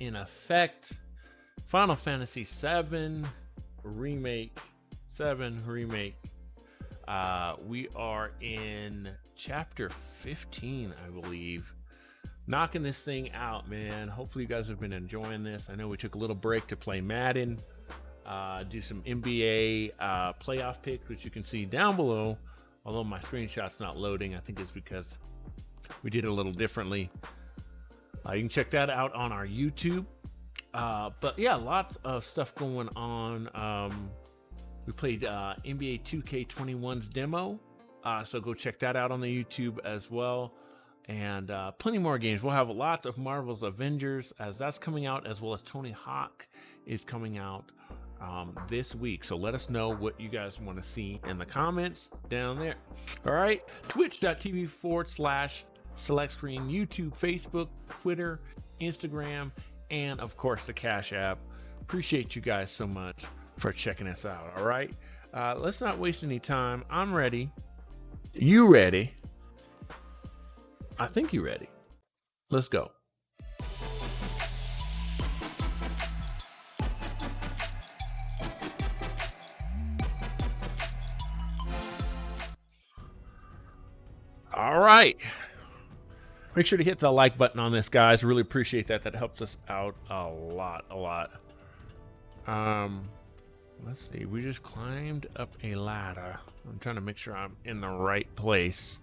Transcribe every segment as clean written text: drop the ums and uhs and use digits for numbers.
in effect. Final Fantasy 7 Remake. 7 Remake. We are in chapter 15, I believe. Knocking this thing out, man. Hopefully you guys have been enjoying this. I know we took a little break to play Madden, do some NBA playoff picks, which you can see down below. Although my screenshot's not loading, I think it's because we did it a little differently. You can check that out on our YouTube. But yeah, lots of stuff going on. We played NBA 2K21's demo, so go check that out on the YouTube as well. And plenty more games. We'll have lots of Marvel's Avengers as that's coming out, as well as Tony Hawk is coming out this week. So let us know what you guys want to see in the comments down there. All right, twitch.tv/select screen, YouTube, Facebook, Twitter, Instagram, and of course the Cash App. Appreciate you guys so much for checking us out. All right, let's not waste any time. I'm ready. You ready? I think you're ready. Let's go. All right. Make sure to hit the like button on this, guys. Really appreciate that. That helps us out a lot. Let's see. We just climbed up a ladder. I'm trying to make sure I'm in the right place.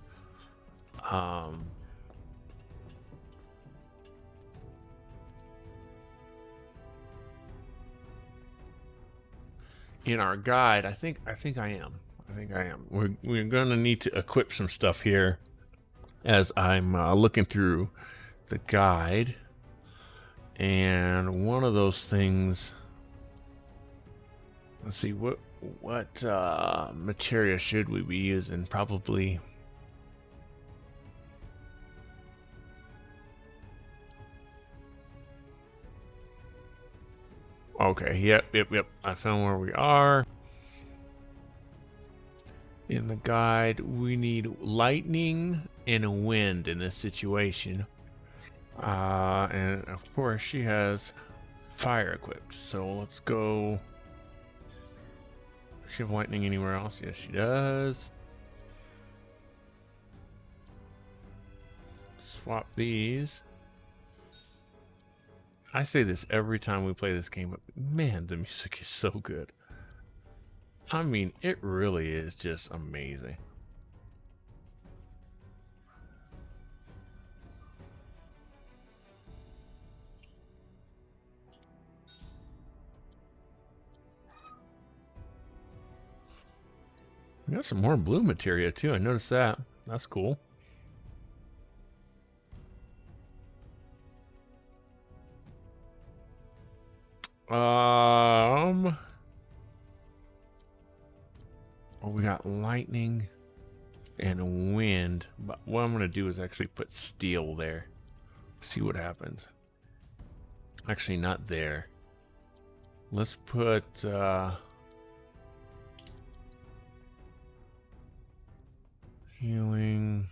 In our guide, I think I am. We're gonna need to equip some stuff here as I'm looking through the guide, and one of those things. Let's see, what materia should we be using? Probably. Okay, yep. I found where we are. In the guide, we need lightning and wind in this situation. And of course, she has fire equipped. So let's go. Does she have lightning anywhere else? Yes, she does. Swap these. I say this every time we play this game, but man, the music is so good. I mean, it really is just amazing. We got some more blue materia too. I noticed that. That's cool. Well, we got lightning and wind, but what I'm gonna do is actually put steel there. See what happens. Actually, not there. Let's put healing.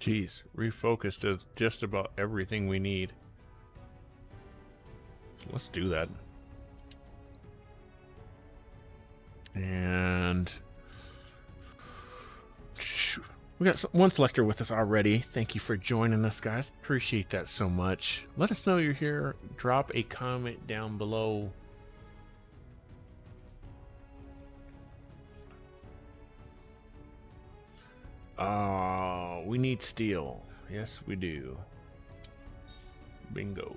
Jeez, refocus does just about everything we need. Let's do that. And we got one selector with us already. Thank you for joining us, guys. Appreciate that so much. Let us know you're here. Drop a comment down below. We need steel. Yes, we do. Bingo.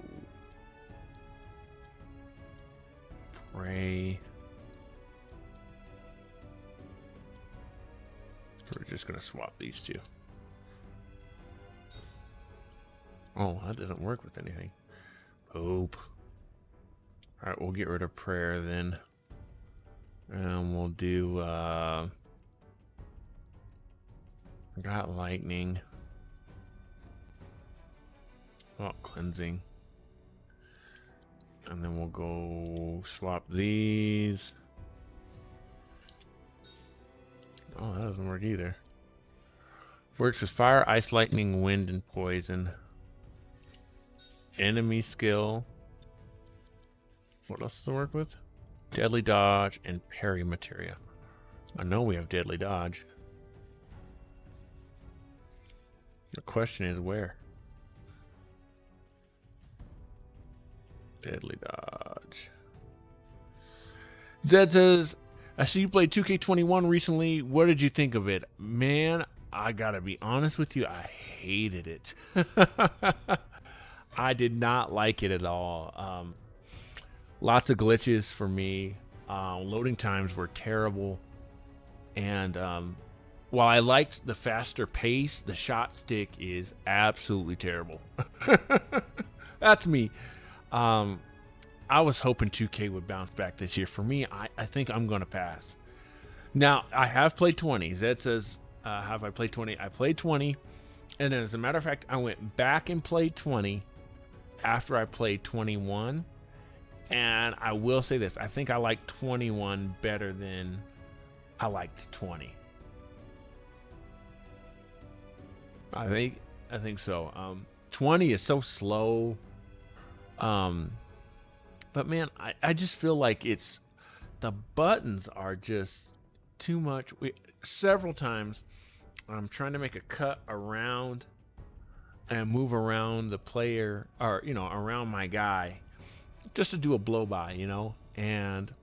Pray. We're just gonna swap these two. Oh, that doesn't work with anything. Poop. Alright, we'll get rid of prayer then. And we'll do got lightning. Oh, cleansing. And then we'll go swap these. Oh, that doesn't work either. Works with fire, ice, lightning, wind, and poison. Enemy skill. What else does it work with? Deadly dodge and parry materia. I know we have deadly dodge. The question is where? Deadly dodge. Zed says, I see you played 2K21 recently. What did you think of it? Man, I gotta be honest with you. I hated it. I did not like it at all. Lots of glitches for me. Loading times were terrible. And while I liked the faster pace, the shot stick is absolutely terrible. That's me. I was hoping 2K would bounce back this year. For me, I think I'm going to pass. Now, I have played 20. Zed says, have I played 20? I played 20. And then, as a matter of fact, I went back and played 20 after I played 21. And I will say this. I think I like 21 better than I liked 20. I think so. 20 is so slow. But man, I just feel like the buttons are just too much. Several times I'm trying to make a cut around and move around the player, or around my guy, just to do a blow by, and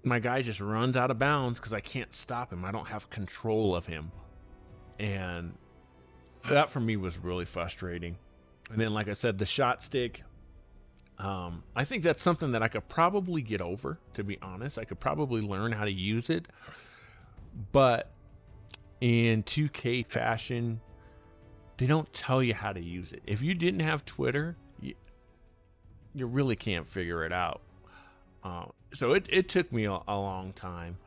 my guy just runs out of bounds because I can't stop him. I don't have control of him. And that for me was really frustrating. And then, like I said, the shot stick, I think that's something that I could probably get over, to be honest. I could probably learn how to use it. But in 2K fashion, they don't tell you how to use it. If you didn't have Twitter, you really can't figure it out. So it took me a long time.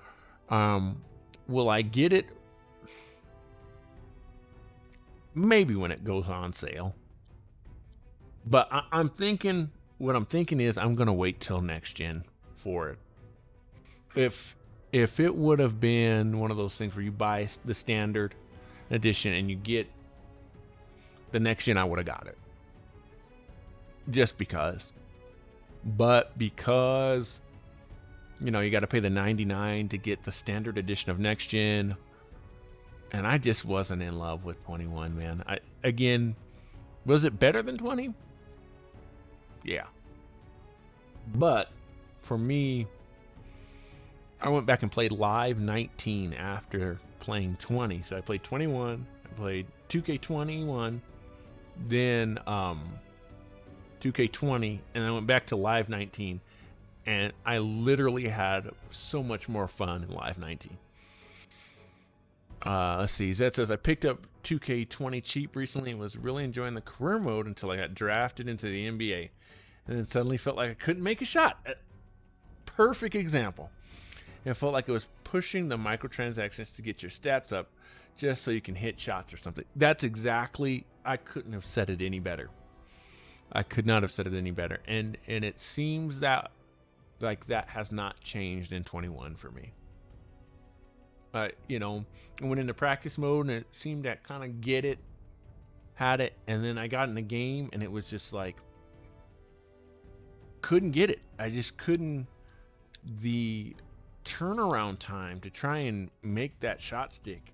Will I get it? Maybe when it goes on sale. But I'm thinking... What I'm thinking is I'm going to wait till next gen for it. If it would have been one of those things where you buy the standard edition and you get the next gen, I would have got it. Just because. But because, you got to pay the $99 to get the standard edition of next gen. And I just wasn't in love with 21, man. Again, was it better than 20? Yeah. But for me, I went back and played Live 19 after playing 20. So I played 21, I played 2K21, then 2K20, and I went back to Live 19. And I literally had so much more fun in Live 19. Let's see. Zed says, I picked up 2K20 cheap recently and was really enjoying the career mode until I got drafted into the NBA. And then suddenly felt like I couldn't make a shot. Perfect example. It felt like it was pushing the microtransactions to get your stats up just so you can hit shots or something. That's exactly, I couldn't have said it any better. I could not have said it any better. And it seems that like that has not changed in 21 for me. I went into practice mode and it seemed to kind of had it. And then I got in the game and it was just like, couldn't get it. I just couldn't. The turnaround time to try and make that shot stick.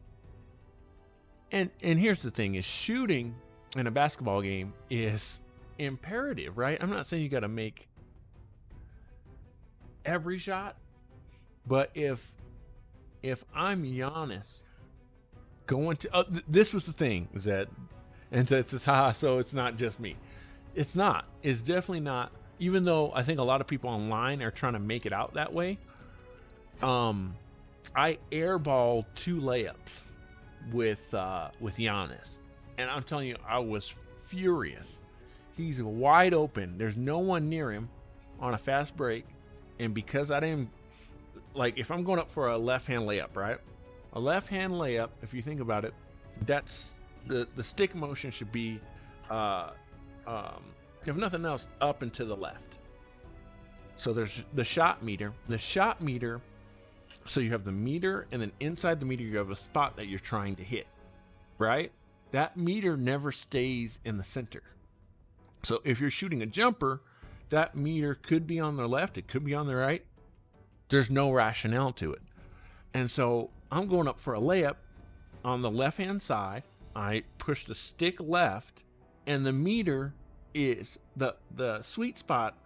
And here's the thing, is shooting in a basketball game is imperative, right? I'm not saying you got to make every shot, but if I'm Giannis going to this was the thing, Zed, and so it says, haha, so it's not just me. It's not. It's definitely not. Even though I think a lot of people online are trying to make it out that way. I airballed 2 layups with Giannis, and I'm telling you, I was furious. He's wide open. There's no one near him on a fast break, and because I didn't if I'm going up for a left-hand layup, right? A left-hand layup, if you think about it, that's the stick motion should be if nothing else, up and to the left. So there's the shot meter. So you have the meter, and then inside the meter you have a spot that you're trying to hit, right? that meter never stays in the center. So if you're shooting a jumper, that meter could be on the left, it could be on the right. There's no rationale to it. And so I'm going up for a layup on the left-hand side. I push the stick left, and the meter is, the sweet spot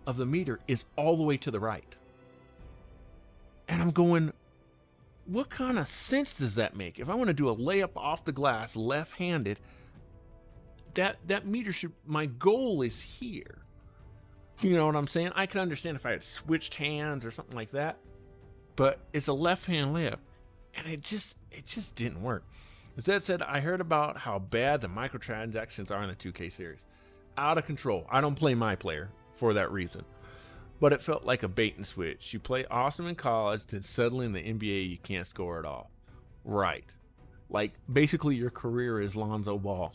of the meter is all the way to the right. And I'm going, what kind of sense does that make? If I want to do a layup off the glass left-handed, that meter should, my goal is here. You know what I'm saying? I could understand if I had switched hands or something like that, but it's a left-hand layup, and it just didn't work. As that said, I heard about how bad the microtransactions are in the 2K series. Out of control. I don't play my player for that reason. But it felt like a bait and switch. You play awesome in college, then suddenly in the NBA you can't score at all. Right. Like, basically your career is Lonzo Ball.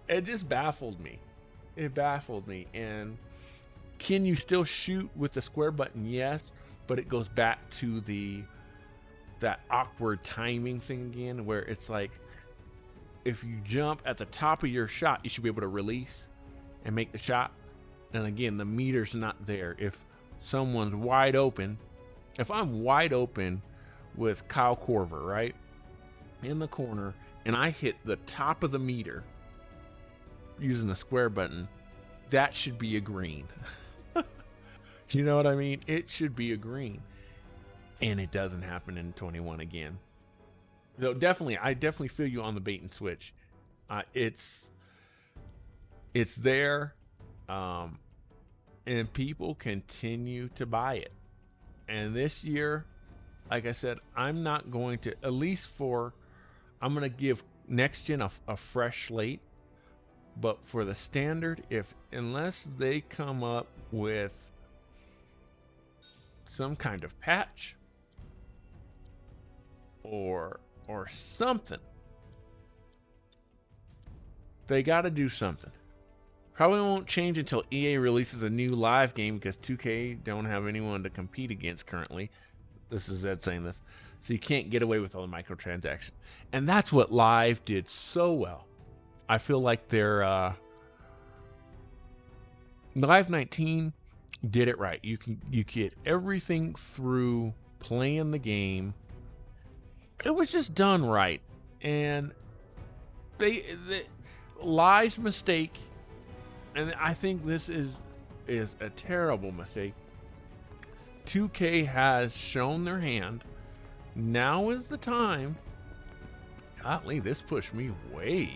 It just baffled me. It baffled me. And can you still shoot with the square button? Yes, but it goes back to that awkward timing thing again, where it's like, if you jump at the top of your shot, you should be able to release and make the shot. And again, the meter's not there. If someone's wide open, if I'm wide open with Kyle Korver, right, in the corner, and I hit the top of the meter using the square button, that should be a green. You know what I mean? It should be a green. And it doesn't happen in 21 again. Though I definitely feel you on the bait and switch. It's there, and people continue to buy it. And this year, like I said, I'm not going to, at least I'm going to give next gen a fresh slate. But for the standard, unless they come up with some kind of patch or something, they got to do something. Probably won't change until EA releases a new live game, because 2K don't have anyone to compete against currently. This is Ed saying this. So you can't get away with all the microtransactions. And that's what live did so well. I feel like their Live 19 did it right. You get everything through playing the game. It was just done right. And they Live's mistake, and I think this is a terrible mistake. 2K has shown their hand. Now is the time. Golly, this pushed me way.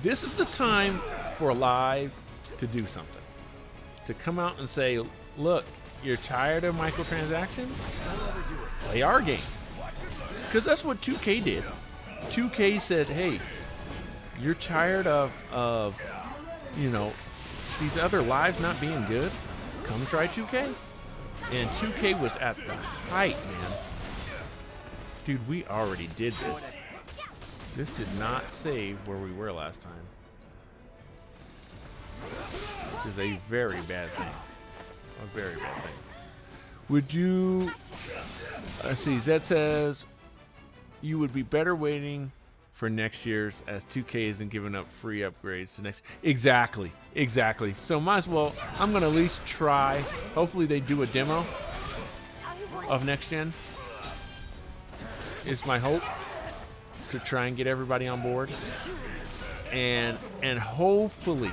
This is the time for Live to do something. To come out and say, look, you're tired of microtransactions? Play our game. Because that's what 2K did. 2K said, hey, you're tired of these other lives not being good? Come try 2K. And 2K was at the height, man. Dude, we already did this. This did not save where we were last time. Which is a very bad thing. A very bad thing. Would you... Let's see, Zed says... You would be better waiting for next year's, as 2K isn't giving up free upgrades to next... Exactly. So might as well... I'm going to at least try. Hopefully they do a demo of next gen. Is my hope. To try and get everybody on board, and hopefully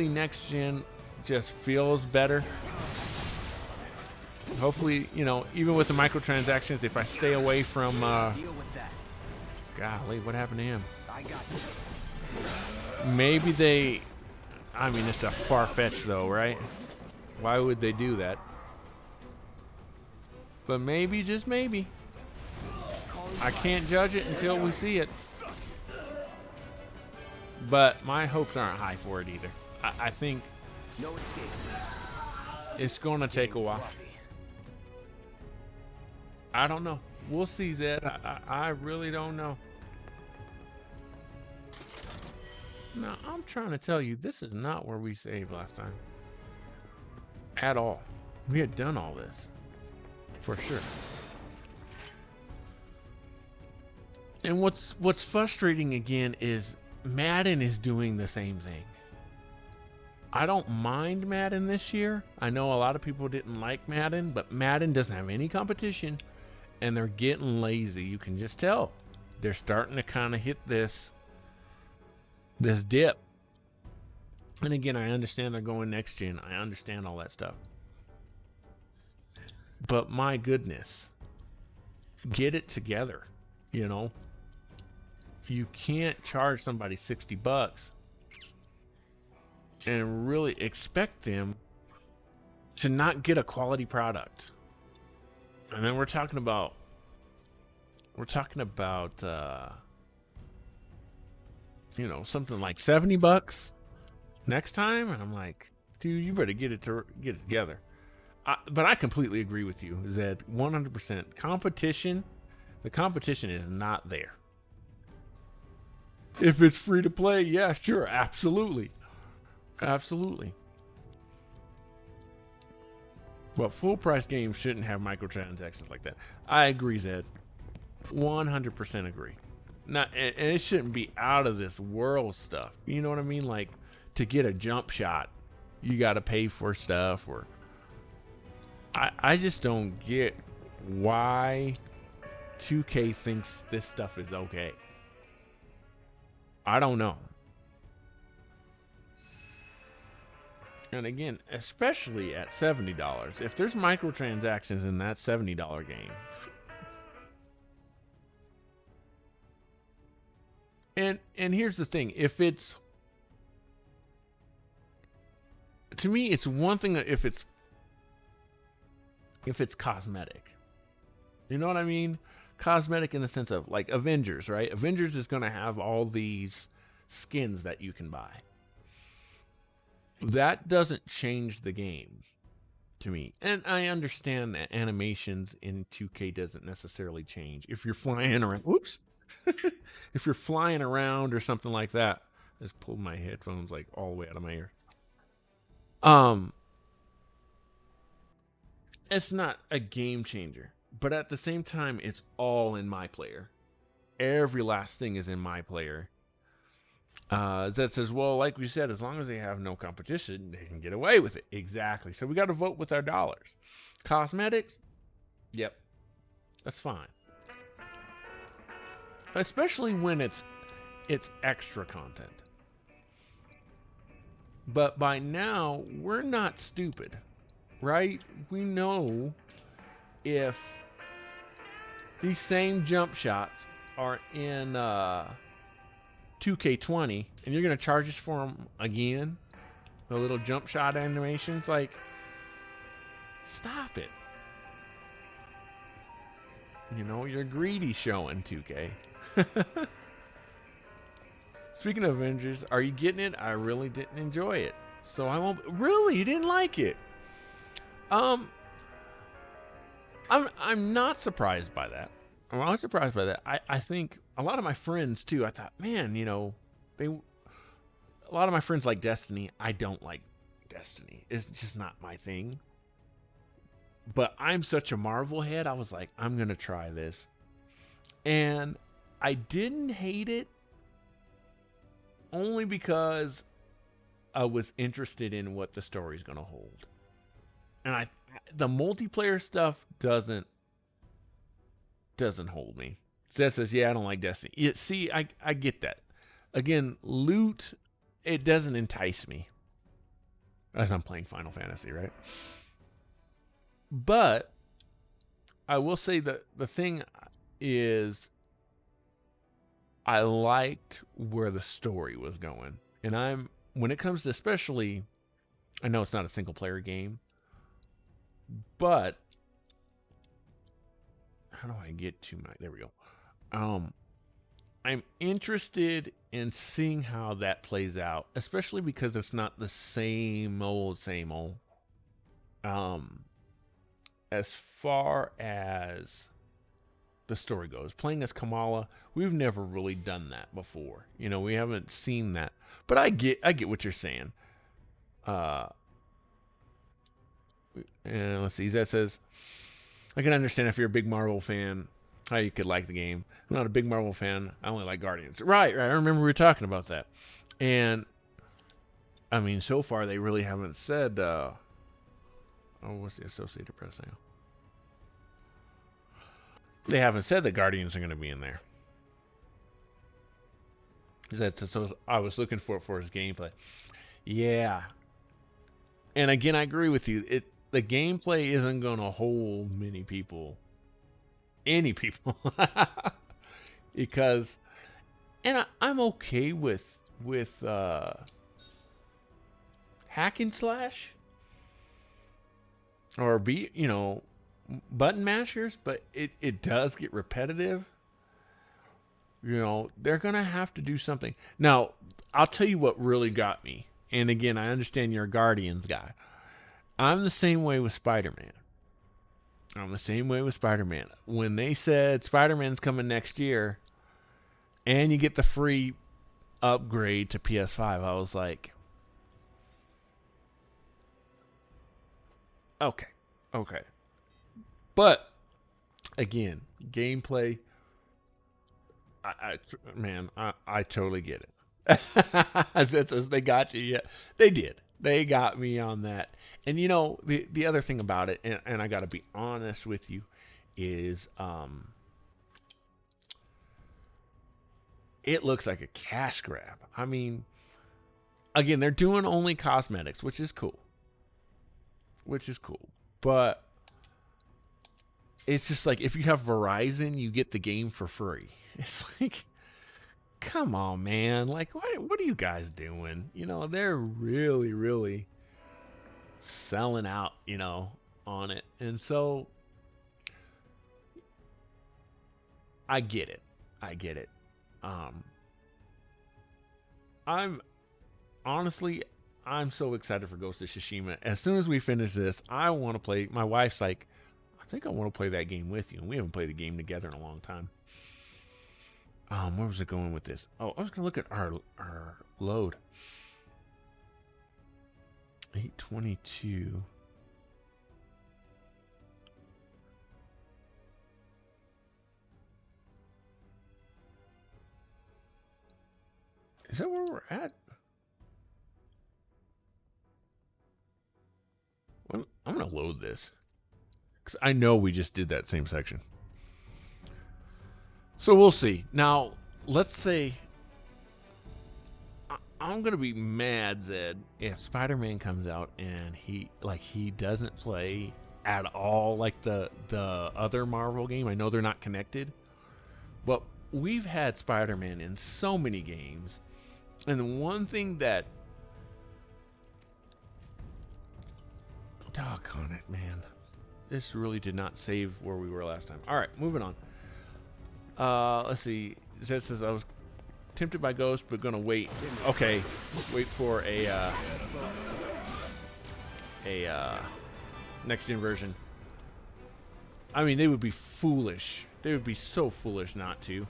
next gen just feels better. Hopefully, even with the microtransactions, if I stay away from golly, what happened to him? Maybe it's a far-fetched though, right? Why would they do that? But maybe, just maybe. I can't judge it until we see it. But my hopes aren't high for it either. I think it's going to take a while. I don't know. We'll see, Zed. I really don't know. Now, I'm trying to tell you, this is not where we saved last time. At all. We had done all this. For sure. And what's frustrating again is Madden is doing the same thing. I don't mind Madden this year. I know a lot of people didn't like Madden, but Madden doesn't have any competition, and they're getting lazy. You can just tell. They're starting to kind of hit this dip. And again, I understand they're going next gen. I understand all that stuff. But my goodness, get it together, you know? You can't charge somebody $60 and really expect them to not get a quality product. And then we're talking about something like $70 next time, and I'm like, dude, you better get it together. But I completely agree with you, Zed. 100% competition. The competition is not there. If it's free to play, yeah, sure, absolutely. But full price games shouldn't have microtransactions like that. I agree, Zed. 100% agree. And it shouldn't be out of this world stuff. You know what I mean? Like, to get a jump shot, you got to pay for stuff. Or I just don't get why 2K thinks this stuff is okay. I don't know. And again, especially at $70, if there's microtransactions in that $70 game, and here's the thing, to me, it's one thing if it's cosmetic. You know what I mean? Cosmetic in the sense of like Avengers, right? Avengers is going to have all these skins that you can buy. That doesn't change the game to me. And I understand that animations in 2K doesn't necessarily change. If you're flying around, if you're flying around or something like that, I just pulled my headphones like all the way out of my ear. It's not a game changer. But at the same time, it's all in my player. Every last thing is in my player. That says, well, like we said, as long as they have no competition, they can get away with it. Exactly. So we got to vote with our dollars. Cosmetics? Yep. That's fine. Especially when it's extra content. But by now, we're not stupid. Right? We know if these same jump shots are in 2K20 and you're going to charge us for them again, the little jump shot animations, like, stop it. You know, you're greedy showing 2K. Speaking of Avengers, are you getting it? I really didn't enjoy it. So I won't. Really? You didn't like it? I'm not surprised by that. I'm not surprised by that. I think a lot of my friends too, I thought, man, you know, a lot of my friends like Destiny. I don't like Destiny. It's just not my thing. But I'm such a Marvel head. I was like, I'm going to try this. And I didn't hate it only because I was interested in what the story's going to hold. And the multiplayer stuff doesn't hold me. Seth says, yeah, I don't like Destiny. See, I get that. Again, loot, it doesn't entice me. As I'm playing Final Fantasy, right? But I will say that the thing is, I liked where the story was going. And when it comes to, especially, I know it's not a single player game, but how do I get to there we go. I'm interested in seeing how that plays out, especially because it's not the same old. As far as the story goes. Playing as Kamala, we've never really done that before. You know, we haven't seen that. But I get what you're saying. And let's see. Zed says, I can understand if you're a big Marvel fan, how you could like the game. I'm not a big Marvel fan. I only like Guardians. Right. I remember we were talking about that. And, I mean, so far they really haven't said, what's the Associated Press now? They haven't said that Guardians are going to be in there. So I was looking for it for his gameplay. Yeah. And again, I agree with you. The gameplay isn't going to hold any people. Because, and I'm okay with hack and slash or button mashers, but it does get repetitive. You know, they're going to have to do something. Now, I'll tell you what really got me. And again, I understand you're a Guardians guy. I'm the same way with Spider-Man. When they said Spider-Man's coming next year and you get the free upgrade to PS5, I was like, okay. But again, gameplay, I totally get it. As they got you, yeah, they did. They got me on that. And you know, the other thing about it, and I got to be honest with you, is it looks like a cash grab. I mean, again, they're doing only cosmetics, which is cool. But it's just like, if you have Verizon, you get the game for free. It's like, come on, man. Like, what are you guys doing? You know, they're really, really selling out, on it. And so I get it. I'm so excited for Ghost of Tsushima. As soon as we finish this, I want to play. My wife's like, I think I want to play that game with you. And we haven't played a game together in a long time. Where was it going with this? Oh, I was going to look at our load. 822. Is that where we're at? Well, I'm going to load this, because I know we just did that same section. So we'll see. Now, let's say I'm going to be mad, Zed, if Spider-Man comes out and he doesn't play at all like the other Marvel game. I know they're not connected, but we've had Spider-Man in so many games. And the one thing that, doggone it, man, this really did not save where we were last time. All right, moving on. Let's see. Zed says, I was tempted by Ghost, but gonna wait. Okay, wait for a next gen version. I mean, they would be foolish. They would be so foolish not to.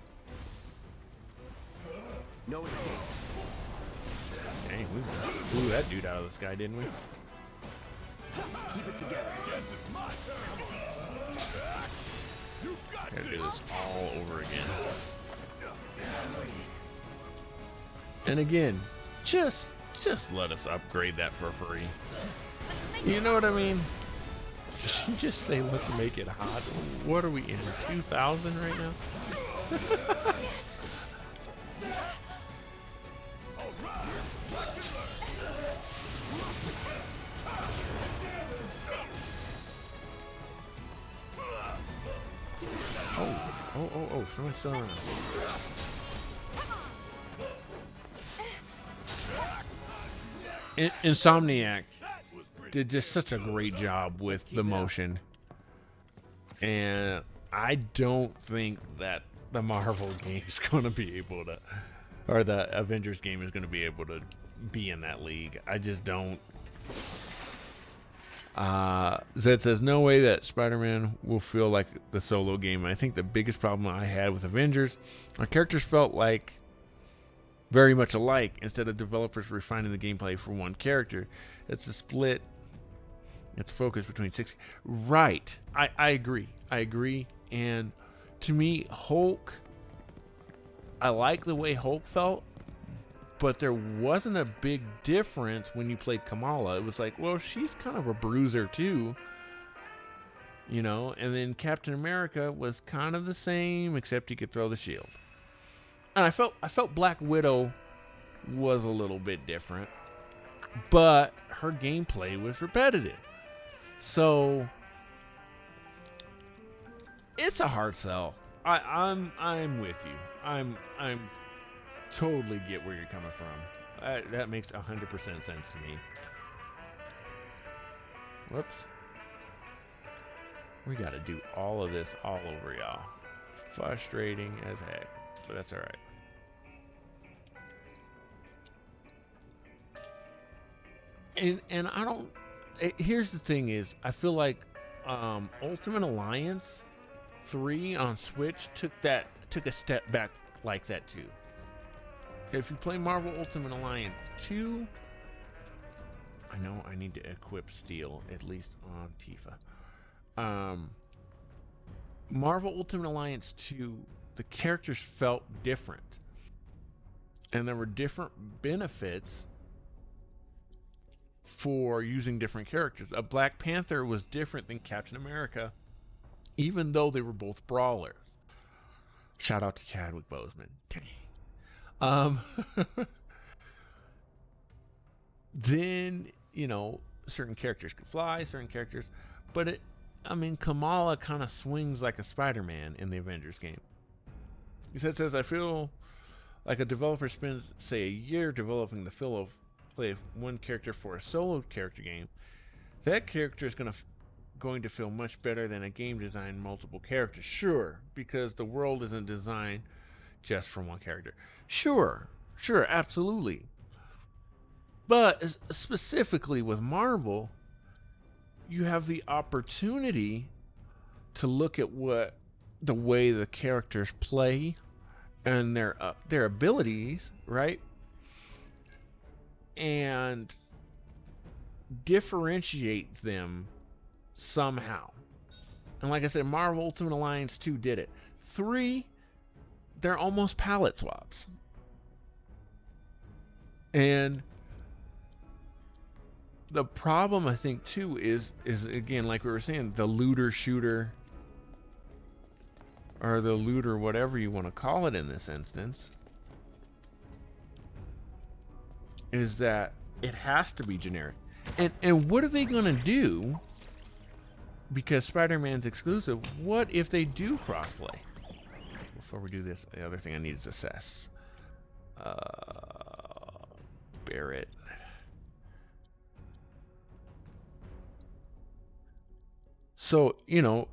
No escape. Dang, we blew that dude out of the sky, didn't we? Keep it together. Gotta do this all over again. And again, just let us upgrade that for free. You know what I mean? Just say let's make it hot. What are we in? 2,000 right now? Oh, somebody's still around. Insomniac did just such a great job with the motion. And I don't think that the Marvel game is going to be able to, or the Avengers game is going to be able to be in that league. I just don't. Zed says, no way that Spider-Man will feel like the solo game. And I think the biggest problem I had with Avengers, our characters felt like very much alike instead of developers refining the gameplay for one character. It's a split. It's focused between 6. Right. I agree. And to me, Hulk, I like the way Hulk felt, but there wasn't a big difference when you played Kamala. It was like, well, she's kind of a bruiser too, you know. And then Captain America was kind of the same, except he could throw the shield. And I felt Black Widow was a little bit different, but her gameplay was repetitive. So it's a hard sell. I'm with you. I'm totally get where you're coming from. That makes 100% sense to me. Whoops. We got to do all of this all over, y'all. Frustrating as heck, but that's all right. And I don't. Here's the thing: is I feel like Ultimate Alliance 3 on Switch took a step back like that too. If you play Marvel Ultimate Alliance 2, I know I need to equip Steel, at least on Tifa. Marvel Ultimate Alliance 2, the characters felt different. And there were different benefits for using different characters. A Black Panther was different than Captain America, even though they were both brawlers. Shout out to Chadwick Boseman. Dang. Then, you know, certain characters could fly, certain characters, but Kamala kind of swings like a Spider-Man in the Avengers game. He says, I feel like a developer spends, say, a year developing the feel of play of one character for a solo character game. That character is going to feel much better than a game designed multiple characters. Sure, because the world isn't designed just for one character. Sure, absolutely. But specifically with Marvel, you have the opportunity to look at what the way the characters play and their abilities, right? And differentiate them somehow. And like I said, Marvel Ultimate Alliance 2 did it. 3, they're almost palette swaps. And the problem, I think, too, is again, like we were saying, the looter shooter, or the looter, whatever you want to call it in this instance, is that it has to be generic. And what are they going to do? Because Spider-Man's exclusive, what if they do crossplay? Before we do this, the other thing I need is assess. Barrett. So, you know,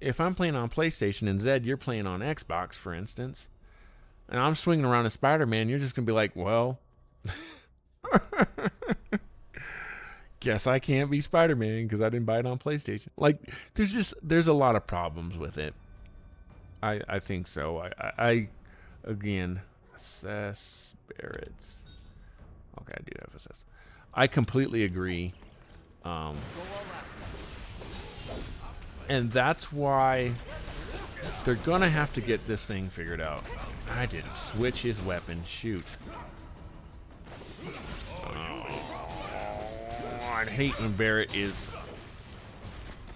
if I'm playing on PlayStation and Zed, you're playing on Xbox, for instance, and I'm swinging around as Spider-Man, you're just going to be like, well, guess I can't be Spider-Man because I didn't buy it on PlayStation. Like, there's a lot of problems with it. I think so. I again, assess Barrett's. Okay, I do have assess. I completely agree. And that's why they're gonna have to get this thing figured out. I didn't switch his weapon. Shoot. I hate when Barrett is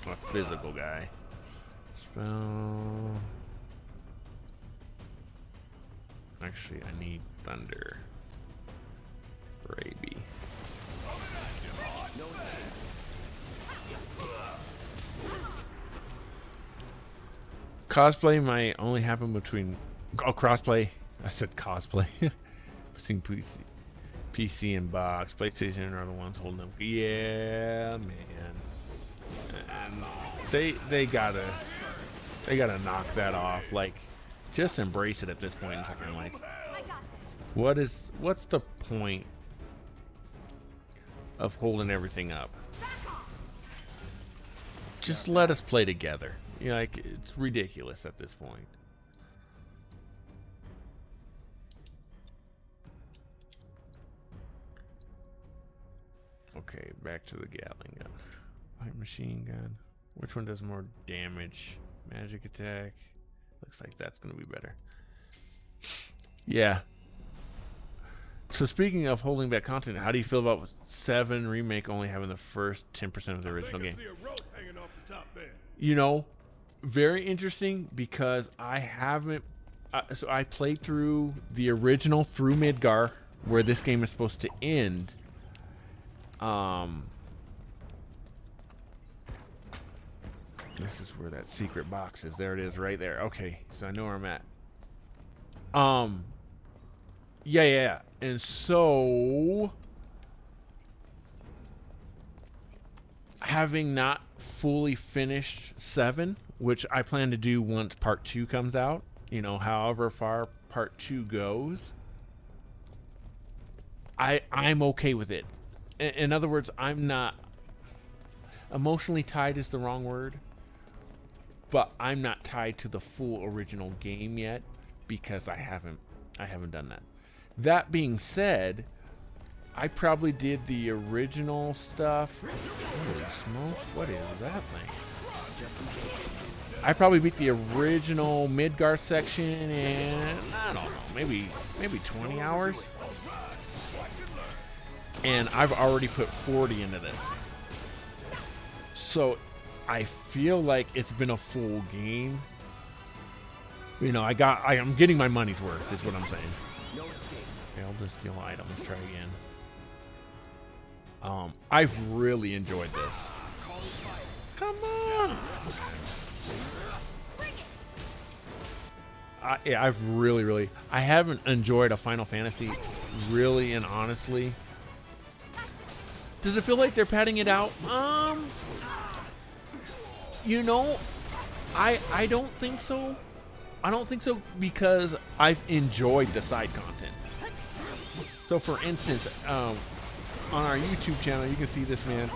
a physical guy. Spell. Actually, I need Thunder. Raby. Cosplay might only happen between crossplay. I said cosplay. Between PC and box. PlayStation are the ones holding them. Yeah, man. And they gotta knock that off. Like, just embrace it at this point in time. Like, what's the point of holding everything up? just let us play together. You know, like, it's ridiculous at this point. Okay, back to the Gatling gun. Light machine gun. Which one does more damage? Magic attack. Looks like that's gonna be better. Yeah. So speaking of holding back content, how do you feel about 7 Remake only having the first 10% of the original game? You know, very interesting because I haven't. So I played through the original through Midgar, where this game is supposed to end. This is where that secret box is. There it is, right there. Okay, so I know where I'm at. Yeah. And so, having not fully finished 7, which I plan to do once part 2 comes out, you know, however far part 2 goes, I'm okay with it. In other words, I'm not emotionally tied is the wrong word, but I'm not tied to the full original game yet because I haven't done that. That being said, I probably did the original stuff. Holy smokes, what is that thing? I probably beat the original Midgar section in, I don't know, maybe 20 hours. And I've already put 40 into this. So I feel like it's been a full game. You know, I am getting my money's worth is what I'm saying. Failed to steal item. Let's try again. I've really enjoyed this. Come on. I've really I haven't enjoyed a Final Fantasy really and honestly. Does it feel like they're padding it out? You know, I don't think so. I don't think so because I've enjoyed the side content. So for instance, on our YouTube channel, you can see this man.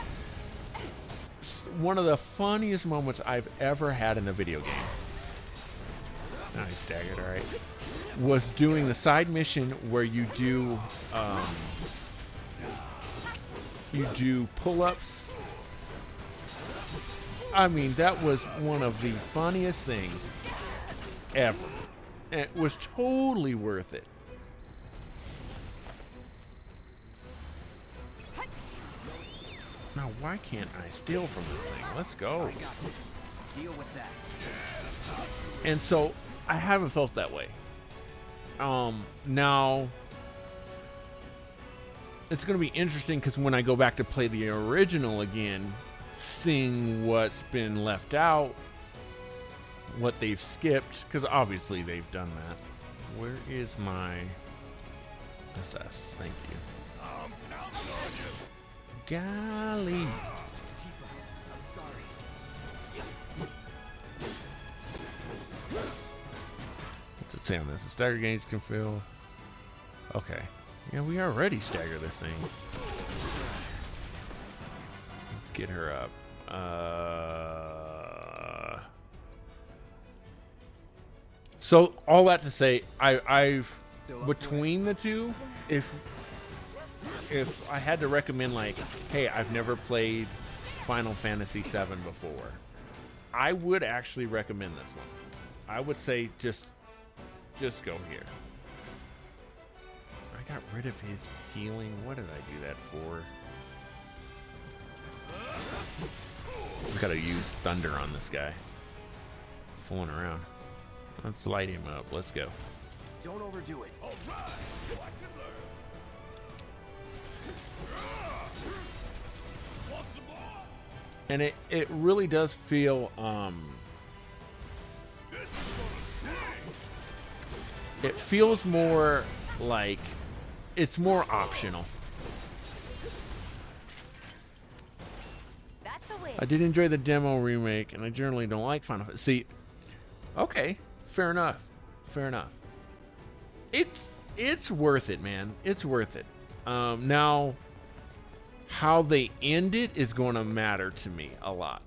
One of the funniest moments I've ever had in a video game. Now he's staggered, all right. Was doing the side mission where you do pull-ups. I mean, that was one of the funniest things ever. And it was totally worth it. Now, why can't I steal from this thing? Let's go. Deal with that. And so, I haven't felt that way. Now, it's going to be interesting because when I go back to play the original again, seeing what's been left out, what they've skipped, because obviously they've done that. Where is my assess? Thank you. Golly. What's it say on this? The stagger gains can fill. Okay. Yeah, we already stagger this thing. Let's get her up. So all that to say, I've between the two, if I had to recommend, like, hey, I've never played Final Fantasy VII before, I would actually recommend this one. I would say just go here. I got rid of his healing. What did I do that for? Just gotta use thunder on this guy. Fooling around. Let's light him up. Let's go. Don't overdo it. All right. And it really does feel it feels more like it's more optional. That's a win. I did enjoy the demo remake, and I generally don't like Final Fantasy. See, okay, fair enough. It's worth it, man. It's worth it. Now, how they end it is going to matter to me a lot.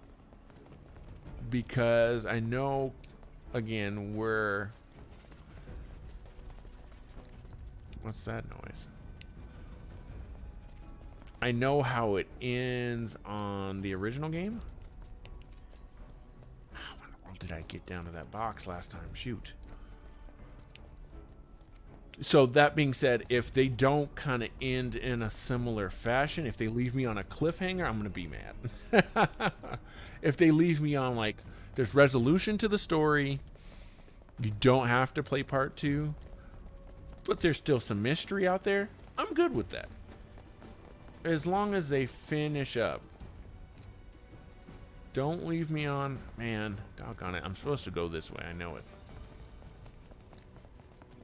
because I know, again, what's that noise? I know how it ends on the original game. How in the world did I get down to that box last time? Shoot. So that being said, if they don't kind of end in a similar fashion, if they leave me on a cliffhanger, I'm going to be mad. If they leave me on, like, there's resolution to the story, you don't have to play part 2, but there's still some mystery out there, I'm good with that. As long as they finish up. Don't leave me on, man, doggone it. I'm supposed to go this way, I know it.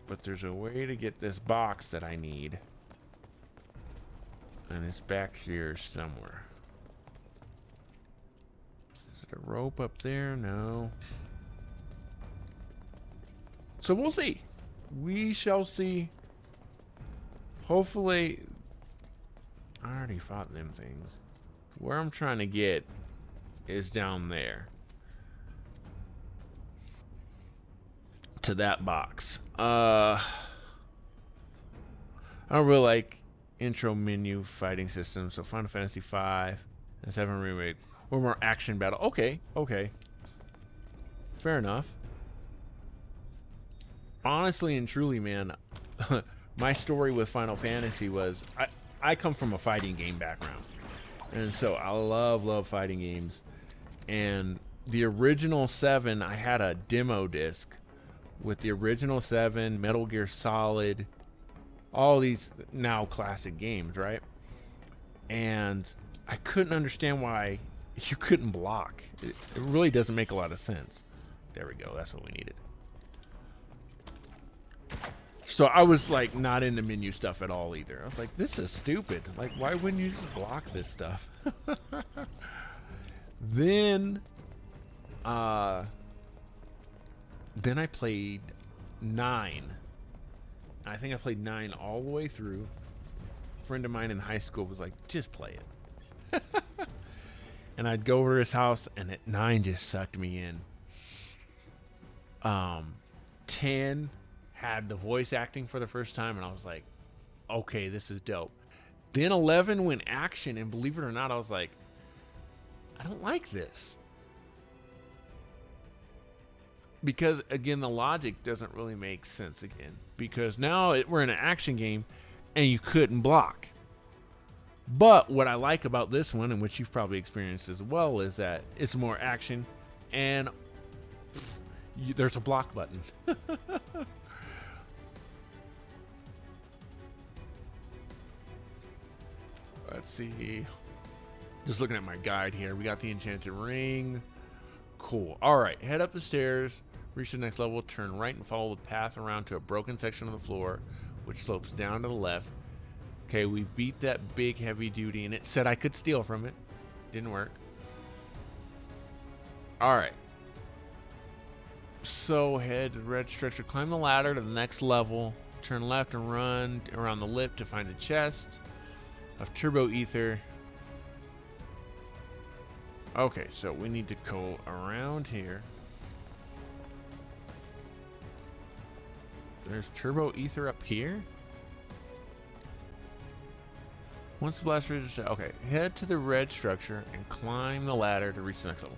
But there's a way to get this box that I need. And it's back here somewhere. Is it a rope up there? No. So we'll see. We shall see. Hopefully, I already fought them things. Where I'm trying to get is down there. To that box. I don't really like intro menu fighting systems. So Final Fantasy V and 7 Remake or more action battle. Okay. Fair enough. Honestly and truly, man, my story with Final Fantasy was I come from a fighting game background. And so I love fighting games. And the original 7, I had a demo disc with the original 7, Metal Gear Solid, all these now classic games, right? And I couldn't understand why you couldn't block. It really doesn't make a lot of sense. There we go. That's what we needed. So I was like not into menu stuff at all either. I was like, this is stupid. Like, why wouldn't you just block this stuff? Then I played 9. I think I played 9 all the way through. A friend of mine in high school was like, just play it. And I'd go over to his house, and 9 just sucked me in. 10 had the voice acting for the first time, and I was like, okay, this is dope. Then 11 went action, and believe it or not, I was like, I don't like this. Because, again, the logic doesn't really make sense again. Because now we're in an action game, and you couldn't block. But what I like about this one, and which you've probably experienced as well, is that it's more action, and there's a block button. Let's see. Just looking at my guide here. We got the enchanted ring. Cool. All right. Head up the stairs. Reach the next level. Turn right and follow the path around to a broken section of the floor, which slopes down to the left. Okay, we beat that big heavy duty, and it said I could steal from it. Didn't work. All right. So head to the red stretcher. Climb the ladder to the next level. Turn left and run around the lip to find a chest of turbo ether. Okay, so we need to go around here. There's turbo ether up here. Once the blast reaches, okay, head to the red structure and climb the ladder to reach the next level.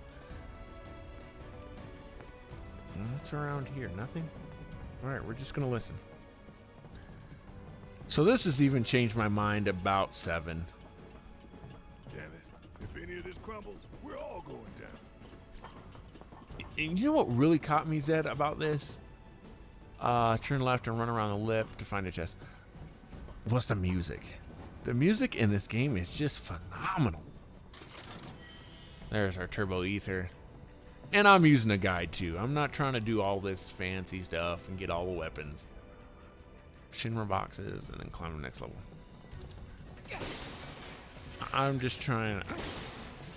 What's around here? Nothing? Alright, we're just gonna listen. So this has even changed my mind about 7. Damn it. If any of this crumbles, we're all going down. And you know what really caught me, Zed, about this? Turn left and run around the lip to find a chest. What's the music? The music in this game is just phenomenal. There's our turbo ether. And I'm using a guide too. I'm not trying to do all this fancy stuff and get all the weapons. Shinra boxes and then climb the next level. I'm just trying,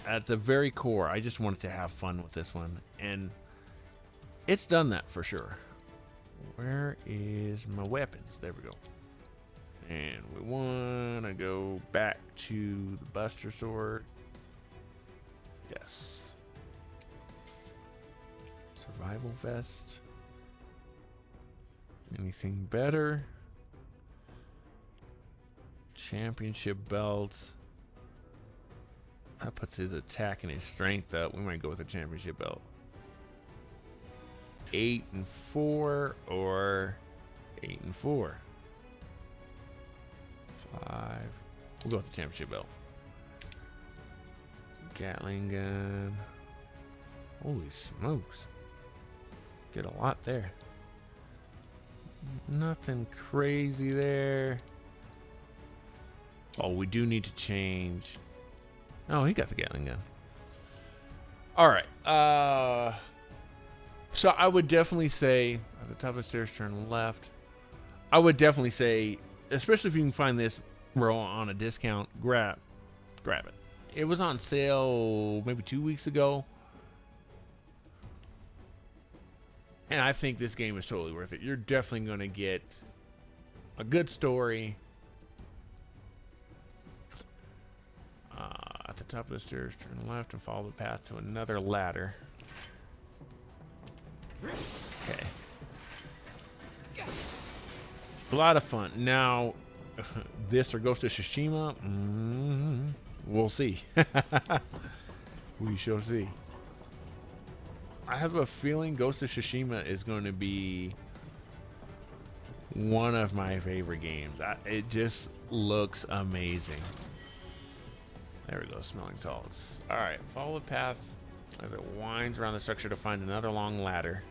at the very core, I just wanted to have fun with this one. And it's done that for sure. Where is my weapons? There we go. And we want to go back to the Buster Sword. Yes. Survival vest. Anything better? Championship belt. That puts his attack and his strength up. We might go with a championship belt. 8 and 4 or 8 and 4. 5. We'll go with the championship belt. Gatling gun. Holy smokes. Get a lot there. Nothing crazy there. Oh, we do need to change. Oh, he got the Gatling gun. All right. So I would definitely say at the top of the stairs, turn left. I would definitely say, especially if you can find this roll on a discount, grab it. It was on sale maybe 2 weeks ago. And I think this game is totally worth it. You're definitely going to get a good story. At the top of the stairs, turn left and follow the path to another ladder. Okay. A lot of fun. Now, this or Ghost of Tsushima, we'll see. We shall see. I have a feeling Ghost of Tsushima is going to be one of my favorite games. It just looks amazing. There we go, smelling salts. All right, follow the path as it winds around the structure to find another long ladder.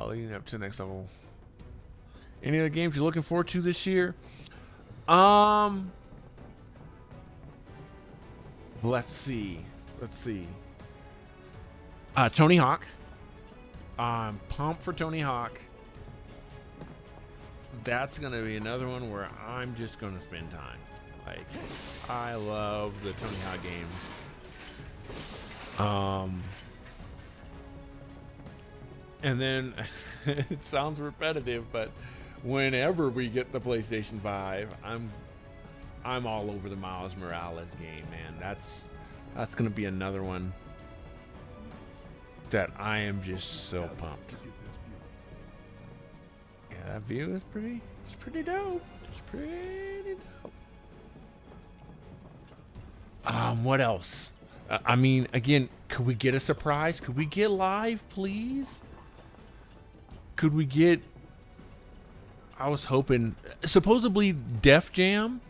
Leading up to the next level. Any other games you're looking forward to this year? Let's see. Tony Hawk. I'm pumped for Tony Hawk. That's gonna be another one where I'm just gonna spend time. Like, I love the Tony Hawk games. And then it sounds repetitive, but whenever we get the PlayStation 5, I'm all over the Miles Morales game, man. That's gonna be another one that I am just so pumped. Yeah, that view is pretty dope. It's pretty dope. What else? I mean, again, could we get a surprise? Could we get live, please? Could we get... I was hoping... Supposedly, Def Jam's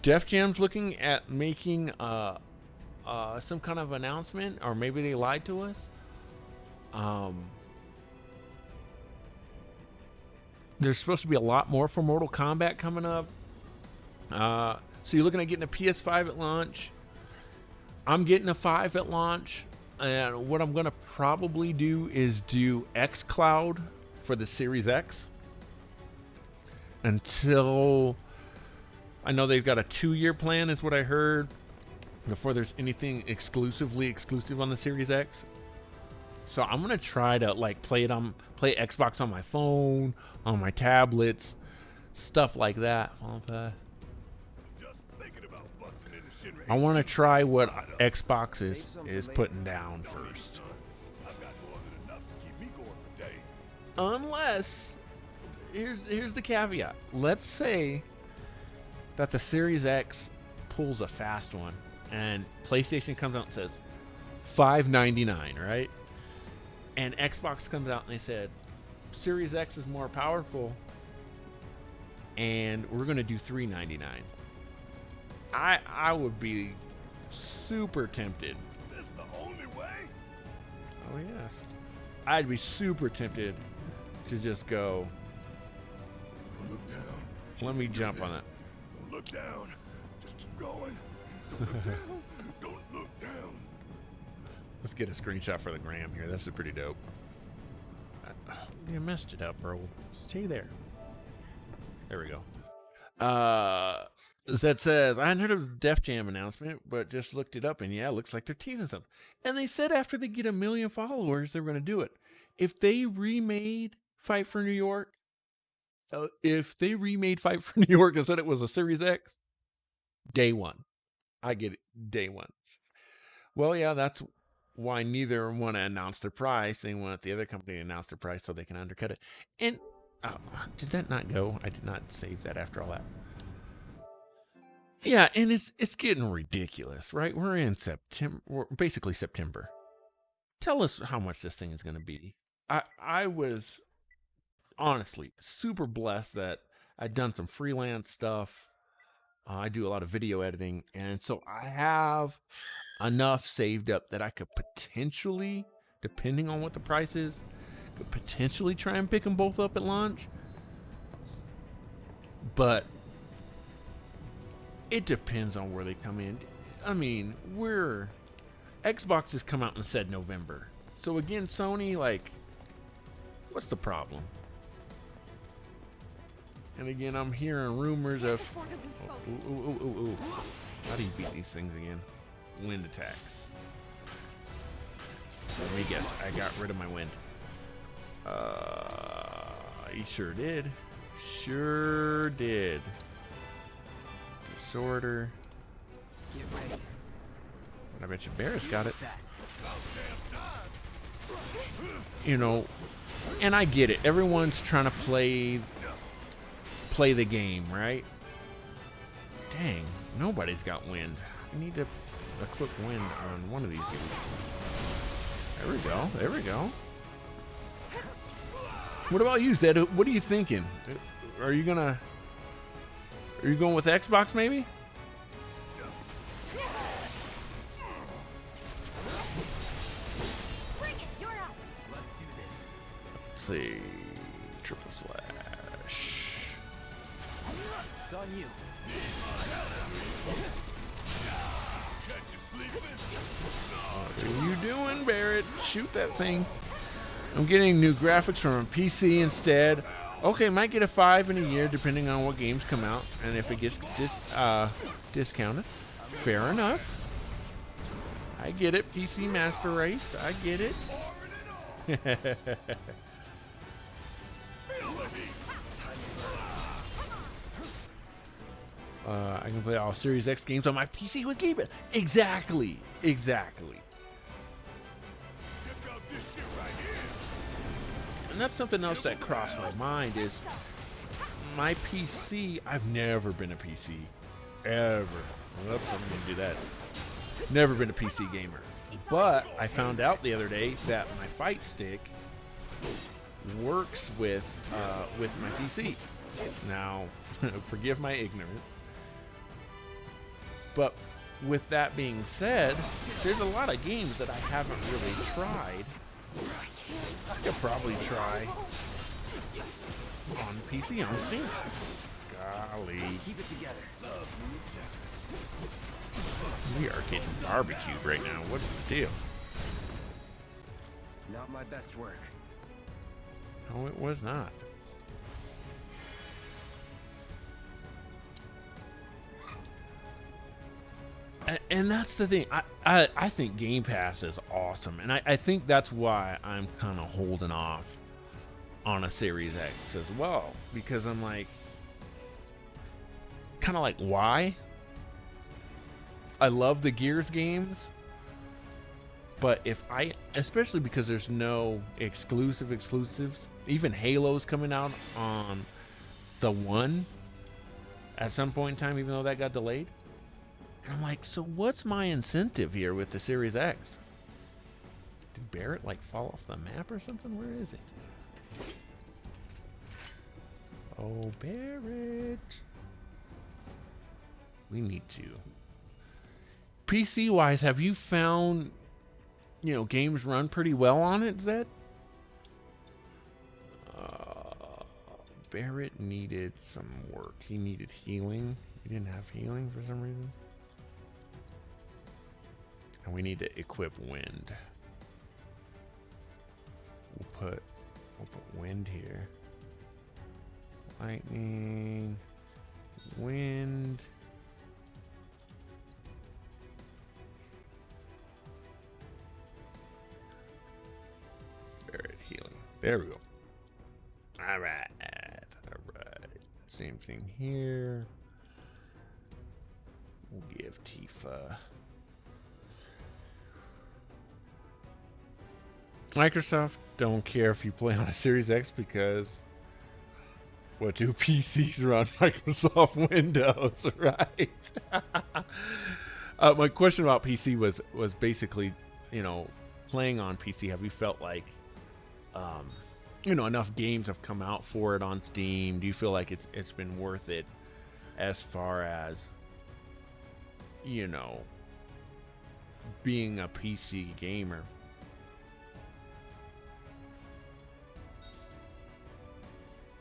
looking at making some kind of announcement, or maybe they lied to us. There's supposed to be a lot more for Mortal Kombat coming up. So you're looking at getting a PS5 at launch. I'm getting a 5 at launch. And what I'm going to probably do is do xCloud for the Series X. Until... I know they've got a 2-year plan, is what I heard, before there's anything exclusive on the Series X. So I'm gonna try to play Xbox on my phone, on my tablets, stuff like that. I want to try what Xbox is putting down first. Unless, here's the caveat. Let's say that the Series X pulls a fast one, and PlayStation comes out and says $599, right? And Xbox comes out and they said Series X is more powerful, and we're gonna do $399. I would be super tempted. This the only way? Oh yes, I'd be super tempted to just go. Don't look down. Let me jump on it. Don't look down. Just keep going. Don't look down. Don't look down. Let's get a screenshot for the gram here. This is pretty dope. You messed it up, bro. Stay there. There we go. Zed says, I hadn't heard of the Def Jam announcement, but just looked it up, and yeah, it looks like they're teasing something. And they said after they get 1 million followers, they're going to do it. If they remade Fight for New York if they remade Fight for New York and said it was a Series X, day one. I get it, day one. Well, yeah, that's why neither want to announce the price. They want the other company to announce the price so they can undercut it. And did that not go? I did not save that after all that. Yeah, and it's getting ridiculous, right? We're in September, basically September. Tell us how much this thing is going to be. I was honestly super blessed that I'd done some freelance stuff. I do a lot of video editing, and so I have enough saved up that I could potentially, depending on what the price is, could potentially try and pick them both up at launch. But it depends on where they come in. I mean, Xbox has come out and said November. So again, Sony, like, what's the problem? And again, I'm hearing rumors of... How do you beat these things again? Wind attacks. Let me guess. I got rid of my wind. He sure did. Sure did. Disorder. But I bet you Barrett's got it. You know, and I get it. Everyone's trying to play the game, right? Dang, nobody's got wind. I need to equip wind on one of these dudes. There we go. There we go. What about you, Zed? What are you thinking? Are you going with Xbox maybe? Let's see. Triple slash. It's on you. What are you doing, Barrett? Shoot that thing. I'm getting new graphics from a PC instead. Okay, might get a 5 in a year depending on what games come out and if it gets discounted. Fair enough. I get it. PC Master Race. I get it. I can play all Series X games on my PC with Game Pass. Exactly. And that's something else that crossed my mind is my PC. I've never been a PC. Ever. Oops, I'm going to do that. Never been a PC gamer. But I found out the other day that my fight stick works with my PC. Now, forgive my ignorance. But with that being said, there's a lot of games that I haven't really tried. I could probably try on PC on Steam. Golly. Keep it together. We are getting barbecued right now. What is the deal? Not my best work. No, it was not. And that's the thing. I think Game Pass is awesome. And I think that's why I'm kind of holding off on a Series X as well. Because I'm like, kind of like, why? I love the Gears games. But especially because there's no exclusives. Even Halo's coming out on the One at some point in time, even though that got delayed. And I'm like, so what's my incentive here with the Series X? Did Barrett like fall off the map or something? Where is it? Oh, Barrett. We need to. PC wise, have you found, games run pretty well on it, Zed? Barrett needed some work. He needed healing. He didn't have healing for some reason. And we need to equip wind. We'll put wind here. Lightning. Wind. Barrett healing. There we go. All right. Same thing here. We'll give Tifa. Microsoft don't care if you play on a Series X because what do PCs run Microsoft Windows, right? My question about PC was basically, you know, playing on PC. Have you felt like, you know, enough games have come out for it on Steam? Do you feel like it's been worth it as far as, you know, being a PC gamer?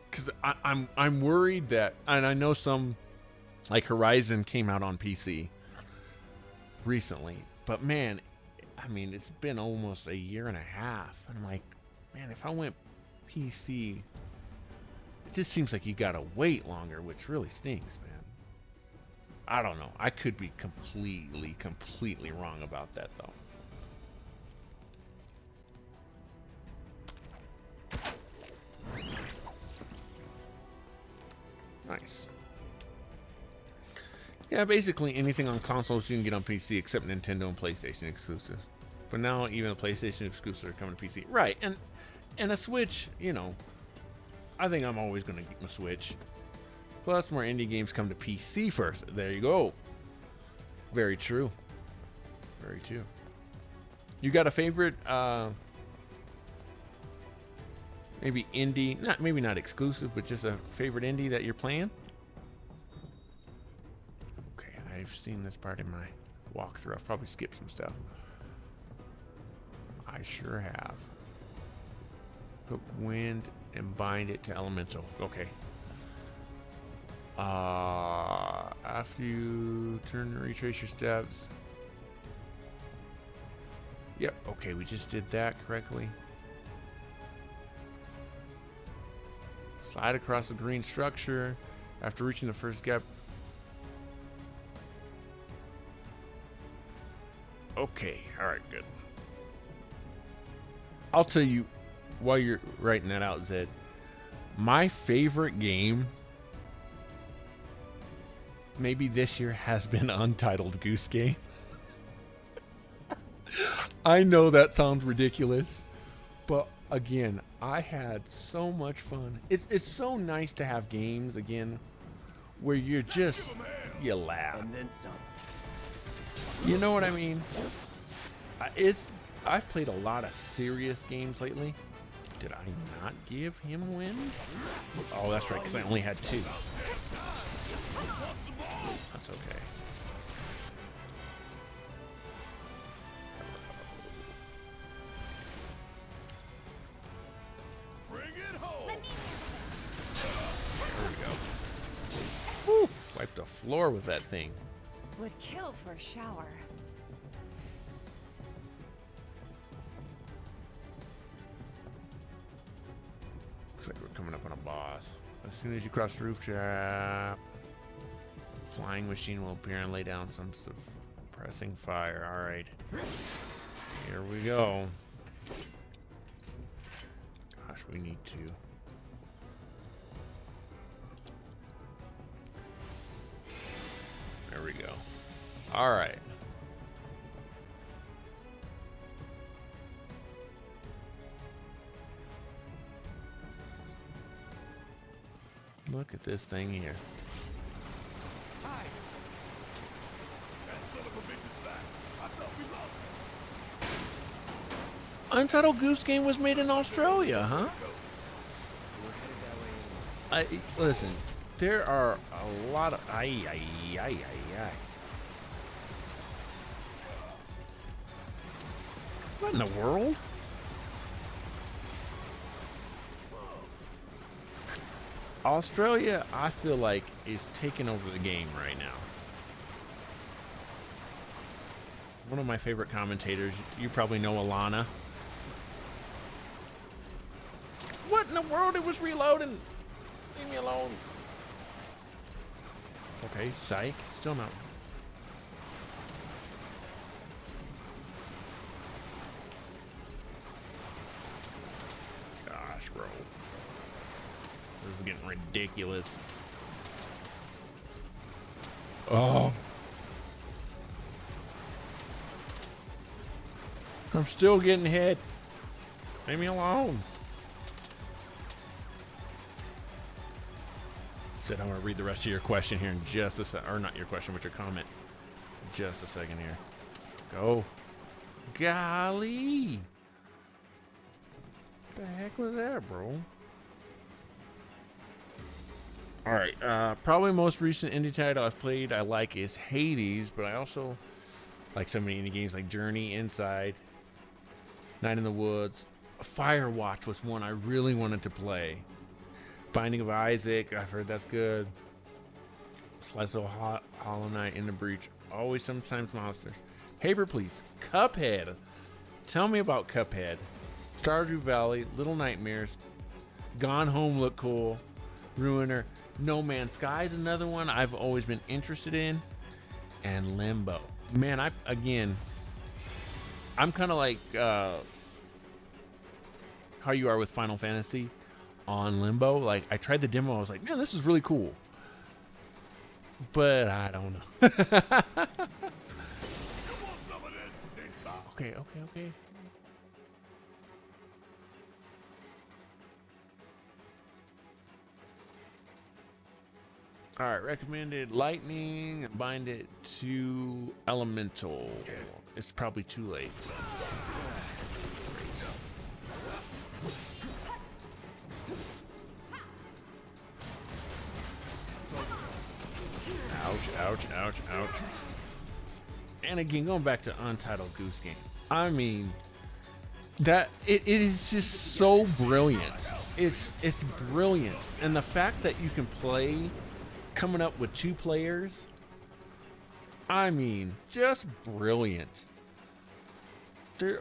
Because I'm worried that, and I know some, like Horizon came out on PC recently, but man, I mean, it's been almost a year and a half. I'm like, man, if I went PC, it just seems like you gotta wait longer, which really stinks, man. I don't know. I could be completely wrong about that, though. Nice. Yeah, basically anything on consoles you can get on PC except Nintendo and PlayStation exclusives. But now even the PlayStation exclusives are coming to PC. Right, and a Switch, you know, I think I'm always going to get my Switch. Plus, more indie games come to PC first. There you go. Very true. Very true. You got a favorite, maybe indie, maybe not exclusive, but just a favorite indie that you're playing? Okay, I've seen this part in my walkthrough. I've probably skipped some stuff. I sure have. Hook wind and bind it to elemental. Okay. After you turn and retrace your steps. Yep, okay, we just did that correctly. Slide across the green structure after reaching the first gap. Okay, alright, good. I'll tell you while you're writing that out, Zed. My favorite game maybe this year has been Untitled Goose Game. I know that sounds ridiculous, but again, I had so much fun. It's so nice to have games again where you're just, you laugh. And then some. You know what I mean? I've played a lot of serious games lately. Did I not give him wind? Oh, that's right, because I only had 2. That's okay. Bring it home. There we go. Woo! Wipe the floor with that thing. Would kill for a shower. Looks like we're coming up on a boss. As soon as you cross the roof trap, flying machine will appear and lay down some suppressing fire. All right, here we go. Gosh, we need to. There we go. All right. Look at this thing here. Hi. That son of a bitch is back. I thought we lost him. Untitled Goose Game was made in Australia, huh? Listen, there are a lot of What in the world? Australia, I feel like, is taking over the game right now. One of my favorite commentators, you probably know Alana. What in the world? It was reloading. Leave me alone. Okay, psych. Still not. Gosh, bro. This is getting ridiculous. Oh. I'm still getting hit. Leave me alone. Said I'm gonna read the rest of your question here in just a sec, or not your question, but your comment. Just a second here. Go. Golly. What the heck was that, bro? All right. Probably most recent indie title I've played I like is Hades, but I also like so many indie games like Journey, Inside, Night in the Woods. Firewatch was one I really wanted to play. Binding of Isaac, I've heard that's good. Slice of Hollow Knight, In the Breach, Always Sometimes Monsters. Paper Please, Cuphead. Tell me about Cuphead. Stardew Valley, Little Nightmares, Gone Home look cool. Ruiner, No Man's Sky is another one I've always been interested in, and Limbo. Man, I'm kind of like how you are with Final Fantasy on Limbo. Like, I tried the demo, I was like, man, this is really cool, but I don't know. Okay. All right, recommended Lightning, bind it to Elemental. It's probably too late. Ouch. And again, going back to Untitled Goose Game. I mean, that it is just so brilliant. It's brilliant. And the fact that you can play coming up with 2 players, I mean, just brilliant.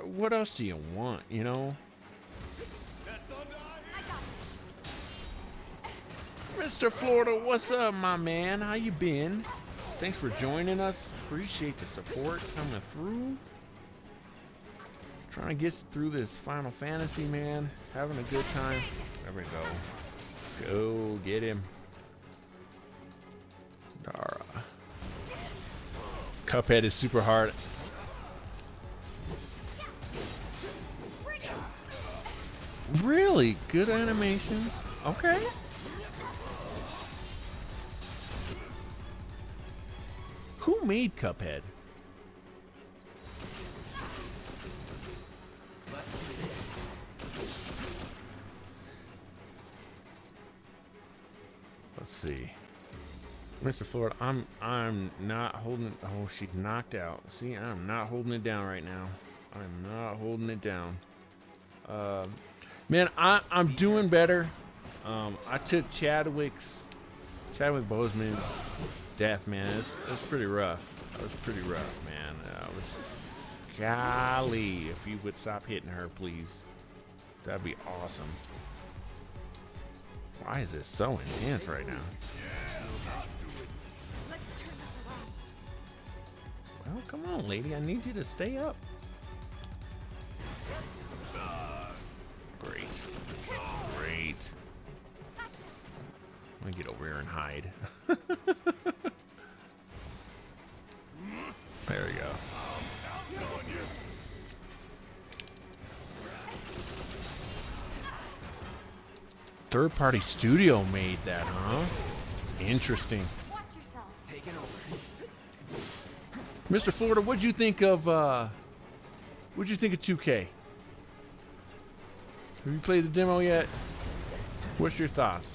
What else do you want, you know? Mr. Florida, what's up, my man? How you been? Thanks for joining us. Appreciate the support coming through. Trying to get through this Final Fantasy, man. Having a good time. There we go. Go get him. Dara. Cuphead is super hard. Really good animations. Okay. Who made Cuphead? Let's see. Mr. Florida, I'm not holding. Oh, she's knocked out. See, I'm not holding it down right now. I'm not holding it down. Man, I'm doing better. I took Chadwick Boseman's death, man. It was pretty rough. It was pretty rough, man. Golly, if you would stop hitting her, please. That'd be awesome. Why is this so intense right now? Well, come on, lady. I need you to stay up. Great. I'm gonna get over here and hide. There we go. Third-party studio made that, huh? Interesting. Watch yourself. Taking over. Mr. Florida, what'd you think of 2K? Have you played the demo yet? What's your thoughts?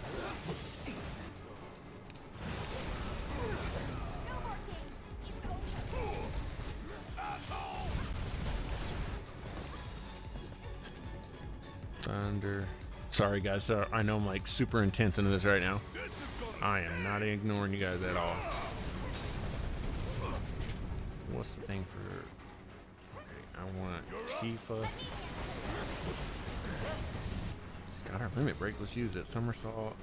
Thunder. Sorry, guys. I know I'm like super intense into this right now. I am not ignoring you guys at all. What's the thing for... Okay, I want Tifa. She's got her limit break. Let's use it. Somersault.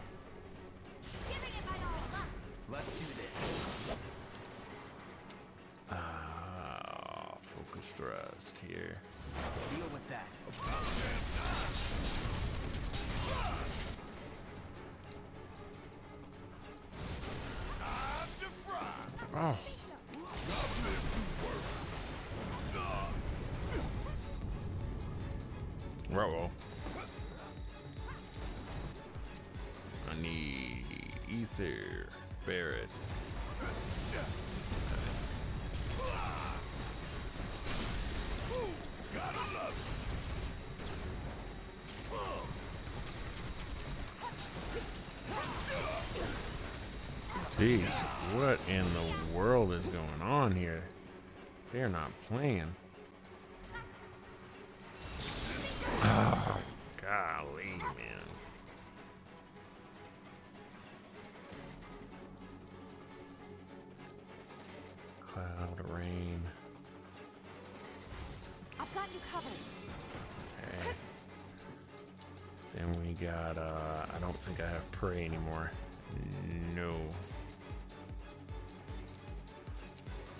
Let's do this. Focus thrust here. Deal with that. Oh, ether. Barrett. Jeez, what in the world is going on here? They're not playing. Oh, golly, man. Cloud, rain. I've got you covered. Okay. Then we got, I don't think I have prey anymore. No.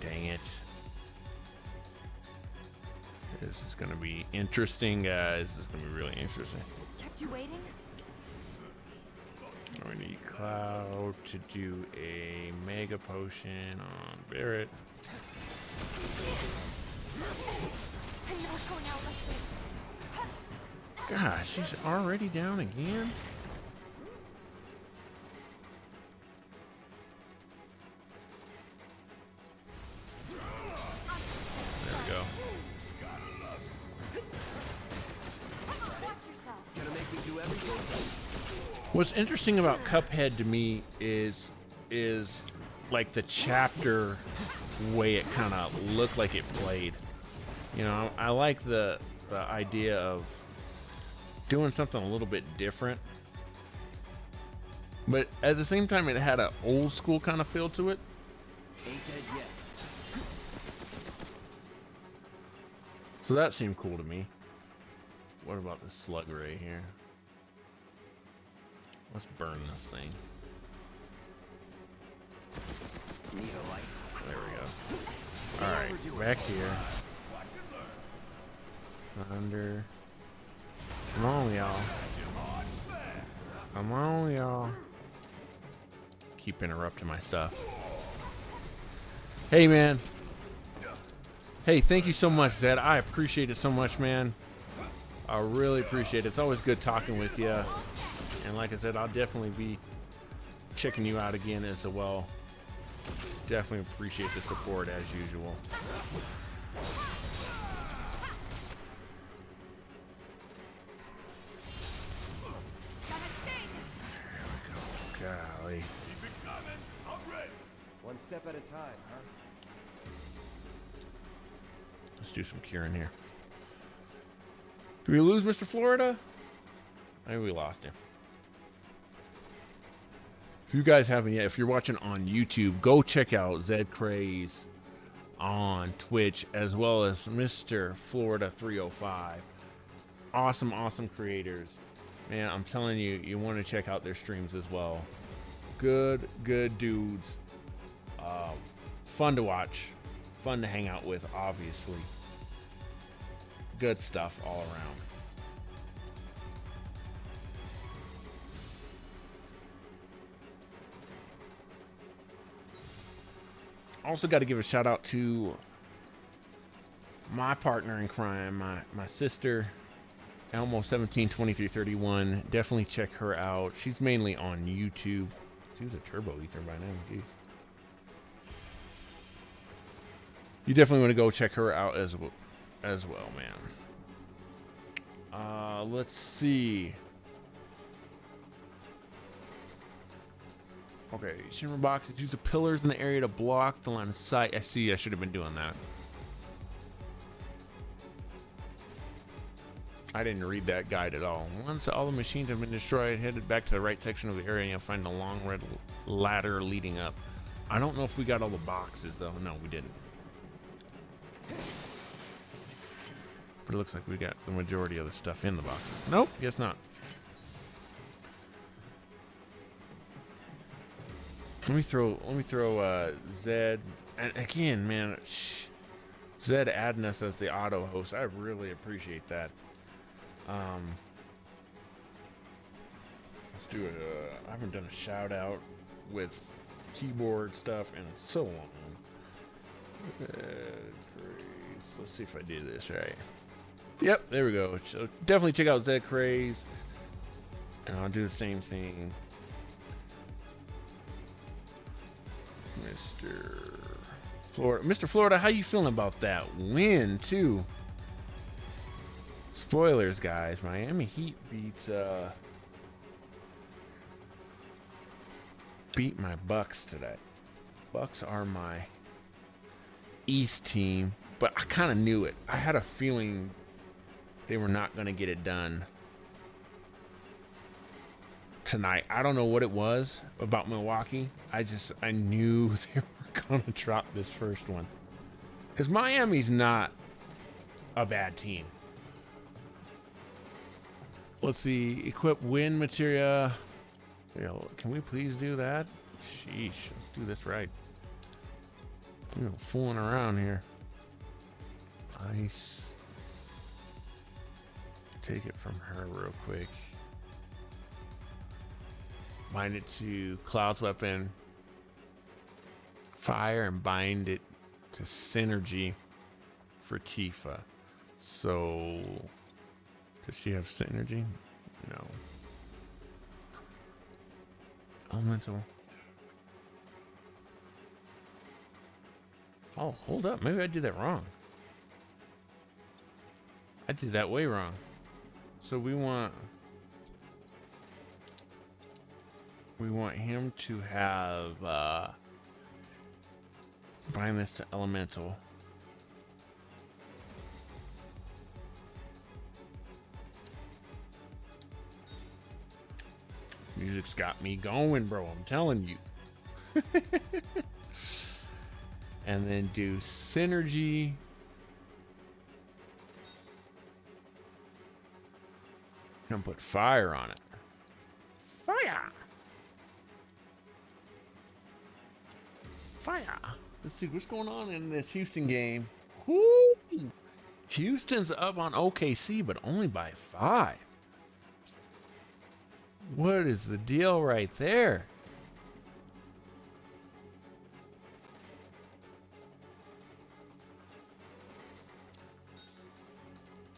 Dang it. This is gonna be interesting, guys. This is gonna be really interesting. Kept you waiting? We need Cloud to do a mega potion on Barrett. I'm not going out like this. Gosh, she's already down again? There we go. Watch yourself. Gonna make me do everything? What's interesting about Cuphead to me is like the chapter way it kind of looked like it played. You know, I like the idea of doing something a little bit different, but at the same time it had an old school kind of feel to it. Ain't dead yet. So that seemed cool to me. What about this slug ray here? Let's burn this thing. Need a light. There we go. Alright, back here. Thunder. Come on, y'all. Come on, y'all. Keep interrupting my stuff. Hey, man. Hey, thank you so much, Zed. I appreciate it so much, man. I really appreciate it. It's always good talking with you. And like I said, I'll definitely be checking you out again as well. Definitely appreciate the support as usual. Golly. Keep it coming. I'm ready. One step at a time, huh? Let's do some curing here. Do we lose Mr. Florida? I think we lost him. If you guys haven't yet, if you're watching on YouTube, go check out Zed Craze on Twitch as well as Mr. Florida 305. Awesome, awesome creators. Man, I'm telling you, you want to check out their streams as well. Good dudes. Fun to watch. Fun to hang out with, obviously. Good stuff all around. Also got to give a shout out to my partner in crime, my sister, Elmo172331. Definitely check her out. She's mainly on YouTube. She was a turbo ether by now. Jeez. You definitely want to go check her out as well, man. Let's see. Okay, shimmer boxes. Use the pillars in the area to block the line of sight. I see. I should have been doing that. I didn't read that guide at all. Once all the machines have been destroyed, headed back to the right section of the area and you'll find a long red ladder leading up. I don't know if we got all the boxes, though. No, we didn't. But it looks like we got the majority of the stuff in the boxes. Nope, guess not. Let me throw Zed, and again, man, Zed adding us as the auto host. I really appreciate that. Let's do it. I haven't done a shout out with keyboard stuff in so long. Let's see if I do this right. Yep, there we go. So definitely check out Zed Craze, and I'll do the same thing. Mr. Florida. Mr. Florida, how you feeling about that win, too? Spoilers, guys. Miami Heat beat my Bucks today. Bucks are my East team, but I kind of knew it. I had a feeling they were not going to get it done tonight. I don't know what it was about Milwaukee. I knew they were going to drop this first one. Because Miami's not a bad team. Let's see. Equip win material. Can we please do that? Sheesh. Let's do this right. We're fooling around here. Nice. Take it from her real quick. Bind it to Cloud's weapon. Fire and bind it to synergy for Tifa. So, does she have synergy? No. Elemental. Oh, hold up. Maybe I did that wrong. I did that way wrong. So we want him to have bind this to elemental. Music's got me going, bro. I'm telling you. And then do synergy. And put fire on it. Fire. Fire. Let's see what's going on in this Houston game. Woo! Houston's up on OKC, but only by 5. What is the deal right there?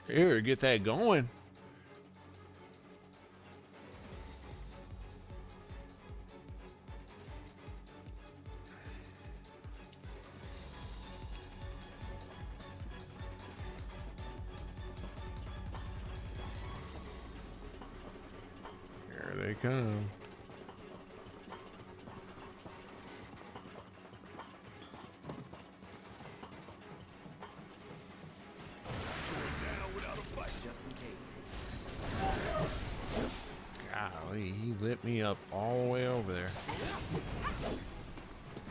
Here, get that going. Here they come. Just in case. Golly, he lit me up all the way over there.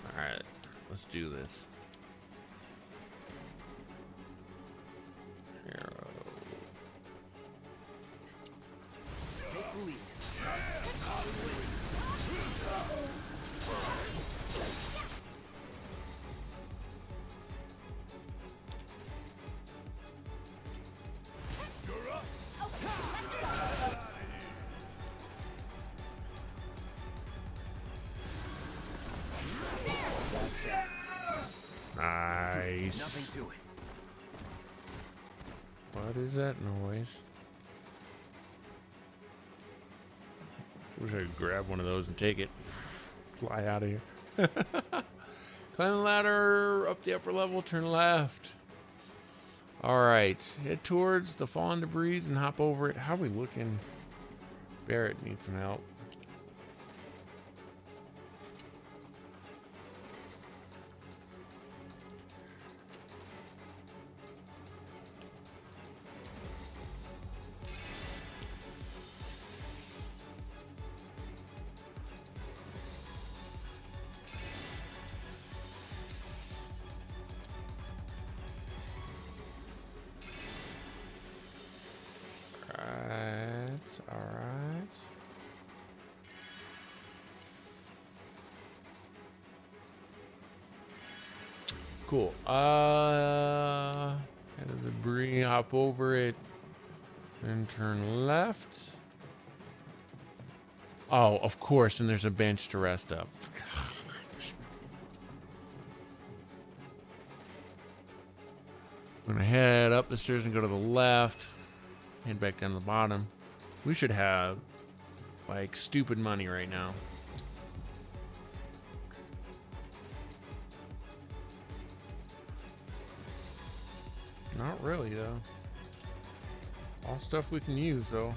All right, let's do this. Hero. Take the lead. Nice. Nothing to it. What is that noise? Wish I could grab one of those and take it. Fly out of here. Climb the ladder up the upper level, turn left. All right, head towards the fallen debris and hop over it. How are we looking? Barrett needs some help. All right. Cool. Head of the debris, hop over it, then turn left. Oh, of course, and there's a bench to rest up. I'm gonna head up the stairs and go to the left. Head back down to the bottom. We should have like stupid money right now. Not really, though. All stuff we can use, though.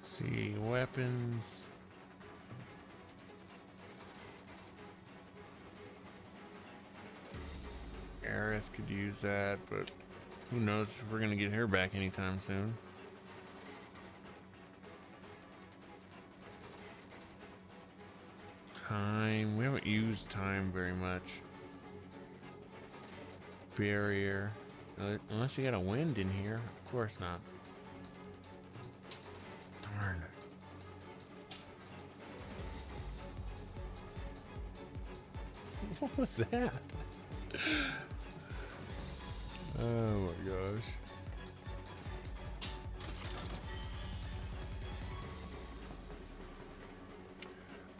See, weapons. Aerith could use that, but who knows if we're gonna get her back anytime soon. Time. We haven't used time very much. Barrier. Unless you got a wind in here. Of course not. Darn. What was that? Oh my gosh.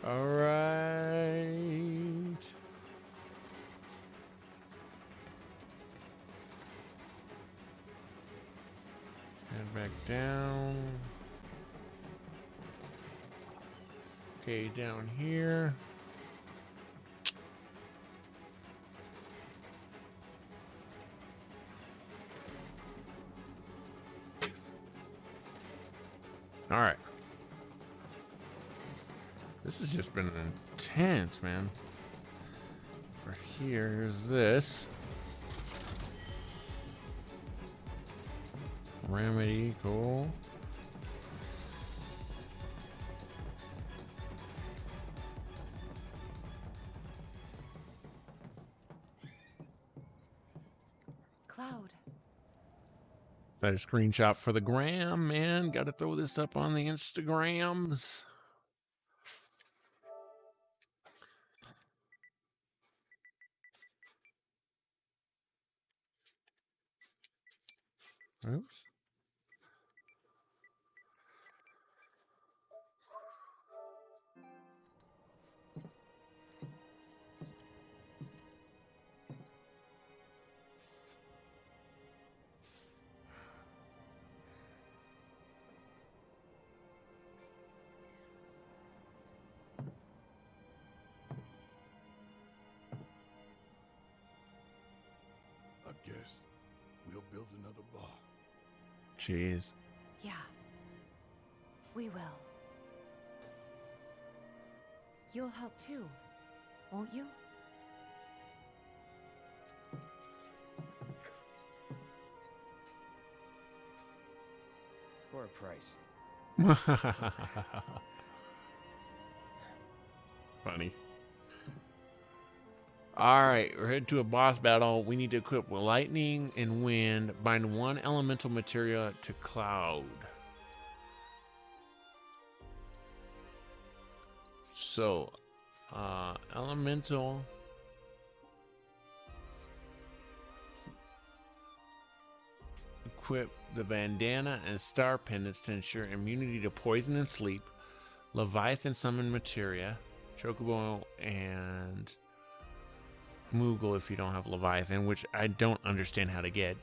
All right. Head back down. Okay, down here. All right. This has just been intense, man. For here's this. Remedy, cool. Cloud. Better screenshot for the gram, man. Got to throw this up on the Instagrams. Oops. I guess we'll build another bar. Jeez. Yeah. We will. You'll help too, won't you? For a price. Funny. All right, we're headed to a boss battle. We need to equip lightning and wind, bind one elemental material to cloud. So, elemental. Equip the bandana and star pendants to ensure immunity to poison and sleep. Leviathan summon materia, chocobo, and Moogle if you don't have Leviathan, which I don't understand how to get.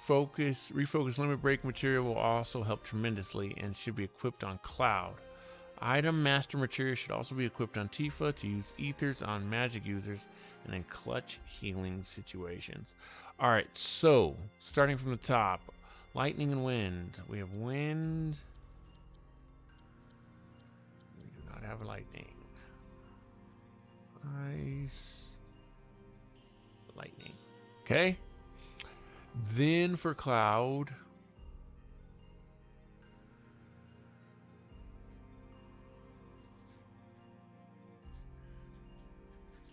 Refocus limit break material will also help tremendously and should be equipped on Cloud. Item master material should also be equipped on Tifa to use ethers on magic users and in clutch healing situations. All right, so starting from the top, lightning and wind. We have wind. We do not have lightning. Ice. Lightning. Okay. Then for cloud.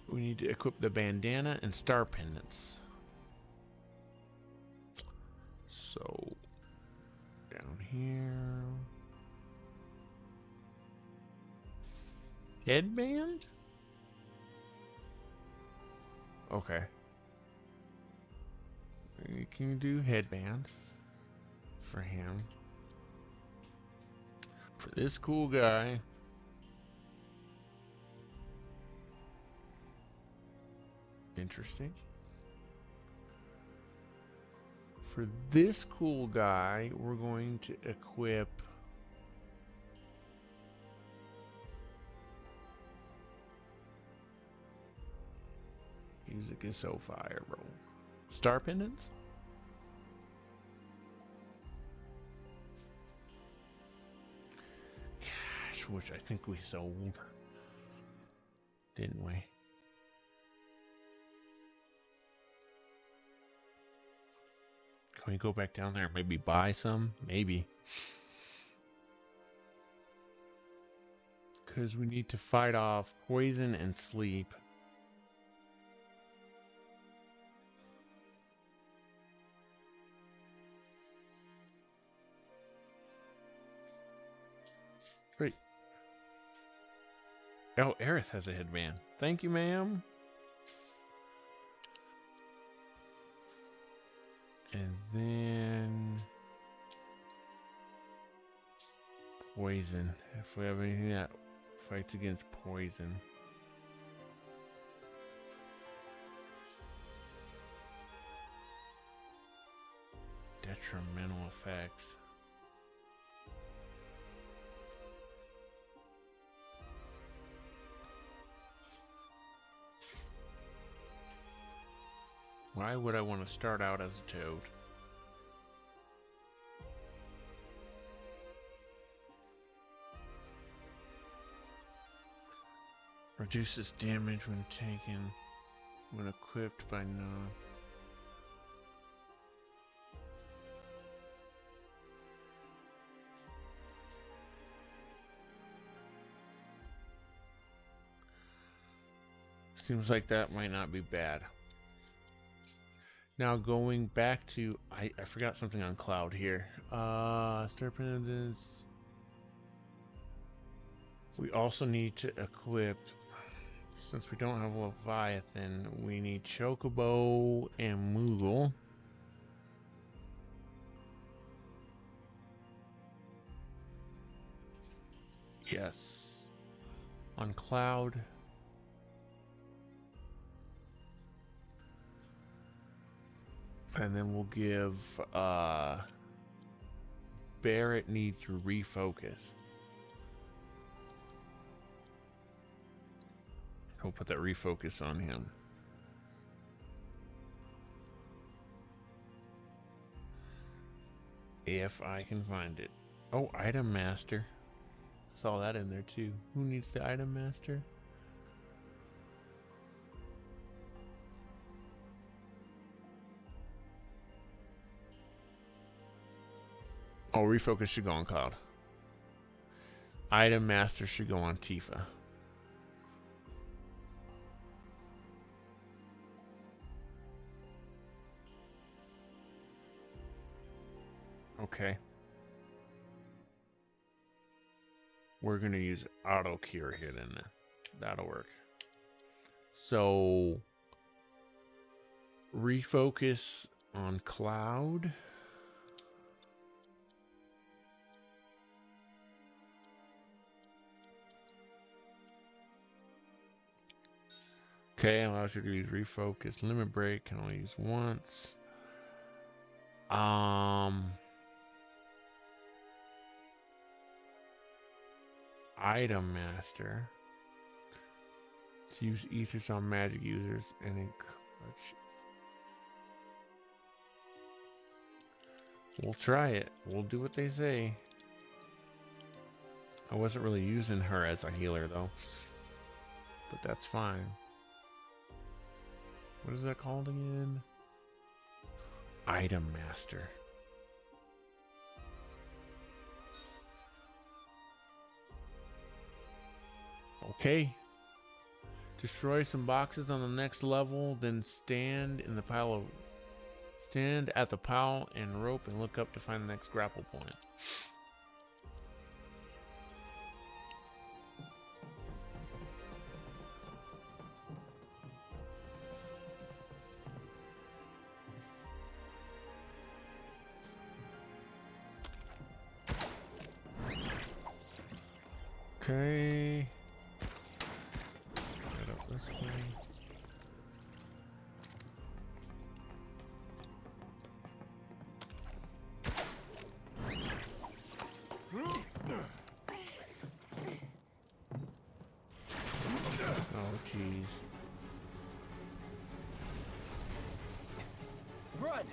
We need to equip the bandana and star pendants. So down here. Headband? Okay. We can do headband for him. For this cool guy. Interesting. For this cool guy, we're going to equip Music is so fire, bro. Star pendants? Gosh, which I think we sold. Didn't we? Can we go back down there and maybe buy some? Maybe. Because we need to fight off poison and sleep. Great. Oh, Aerith has a headband. Thank you, ma'am. And then poison. If we have anything that fights against poison. Detrimental effects. Why would I want to start out as a toad? Reduces damage when taken, when equipped by non. Seems like that might not be bad. Now going back to, I forgot something on Cloud here. Star Pendants. We also need to equip, since we don't have Leviathan, we need Chocobo and Moogle. Yes. On Cloud. And then we'll give Barrett need to refocus. We'll put that refocus on him. If I can find it. Oh, item master. Saw that in there too. Who needs the item master? Oh, refocus should go on Cloud. Item master should go on Tifa. Okay. We're going to use auto cure here then. That'll work. So refocus on Cloud. Okay, allows you to use refocus. Limit break can only use once. Item master. To use ethers on magic users and in clutch. We'll try it. We'll do what they say. I wasn't really using her as a healer though. But that's fine. What is that called again? Item master. Okay. Destroy some boxes on the next level, then stand at the pile and rope and look up to find the next grapple point. Okay. Right up this way. Oh, jeez. Run!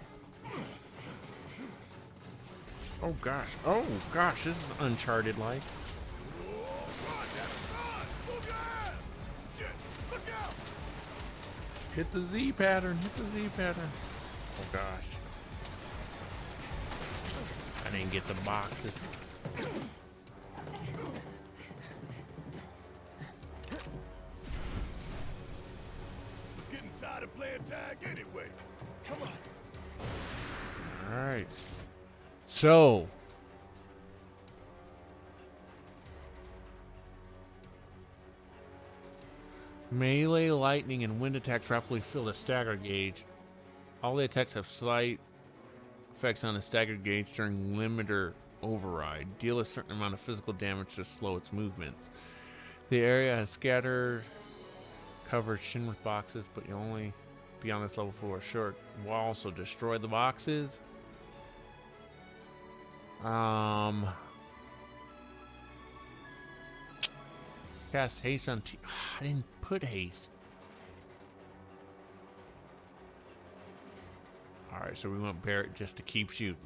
Oh gosh, this is Uncharted like. Run, damn it, run! Move your ass! Shit, look out! Hit the Z pattern, hit the Z pattern. Oh gosh. I didn't get the boxes. It's getting tired of playing tag anyway. Come on. Alright. So melee, lightning, and wind attacks rapidly fill the stagger gauge. All the attacks have slight effects on the stagger gauge during limiter override. Deal a certain amount of physical damage to slow its movements. The area has scattered, covered shin with boxes, but you'll only be on this level for a short while, so destroy the boxes. Cast haste on I didn't put haste. Alright, so we want Barrett just to keep shooting.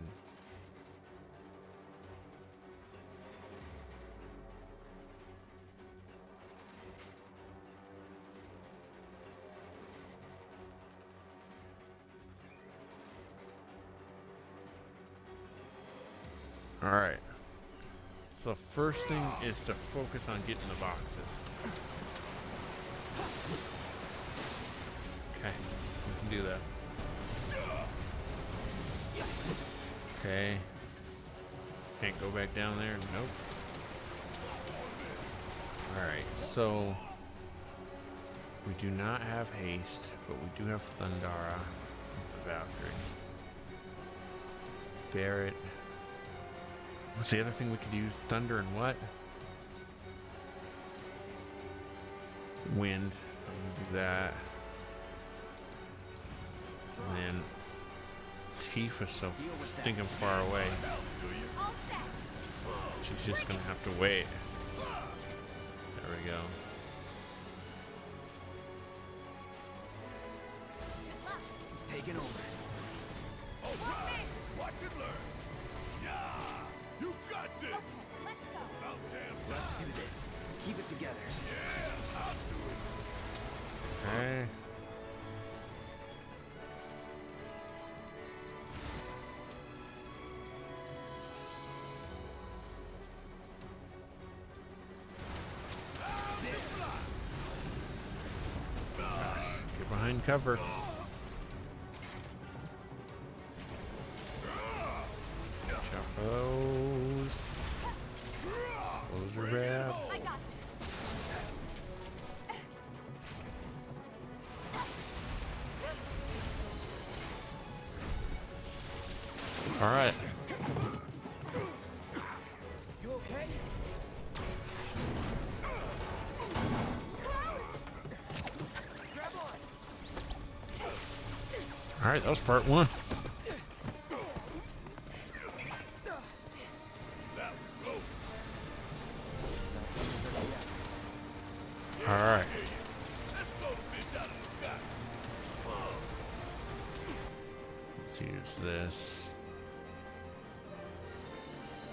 Alright. So first thing is to focus on getting the boxes. Okay, we can do that. Okay. Can't go back down there? Nope. Alright, so we do not have haste, but we do have Thundara, Valkyrie. Barrett. What's the other thing we could use? Thunder and what? Wind. So I'm gonna do that. And then Tifa's so stinking far away. She's just gonna have to wait. There we go. Taking over. Watch and learn. Yeah, you got this. About damn Let's time. do this. Keep it together. Yeah, I'll do it. Okay. Get behind cover. Watch out for those. Those are bad. I got this. All right. You okay? Grab on. All right, that was part one. That was close. All right. Let's blow the bitch out of the sky. Let's use this.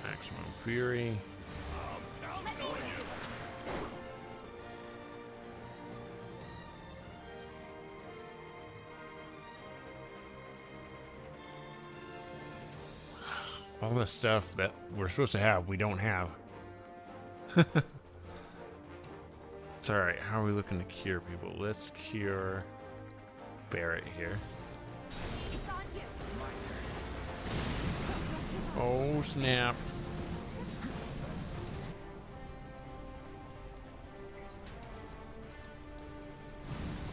Maximum Fury. I'm counting on you. All the stuff that we're supposed to have, we don't have. It's all right. How are we looking to cure people? Let's cure Barrett here. It's on you. Oh, snap.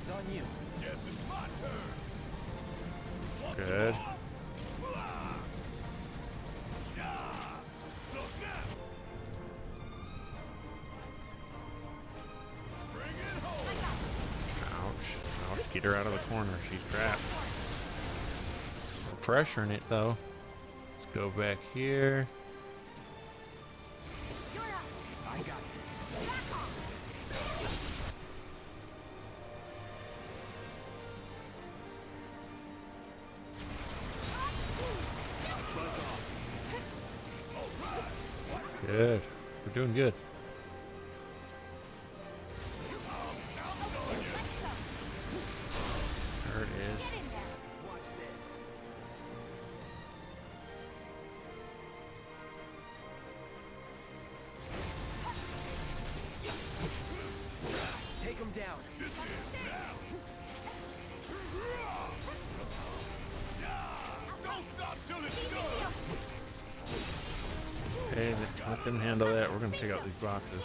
It's on you. Guess it's my turn. Good. Yeah. So now. Bring it home. Ouch. Ouch. Get her out of the corner. She's trapped. We're pressuring it, though. Let's go back here. You're up. I got this. Back off. Good. We're doing good. There it is. Watch this. Take him down. Don't stop till it's done. Okay, let them handle that. We're gonna take out these boxes.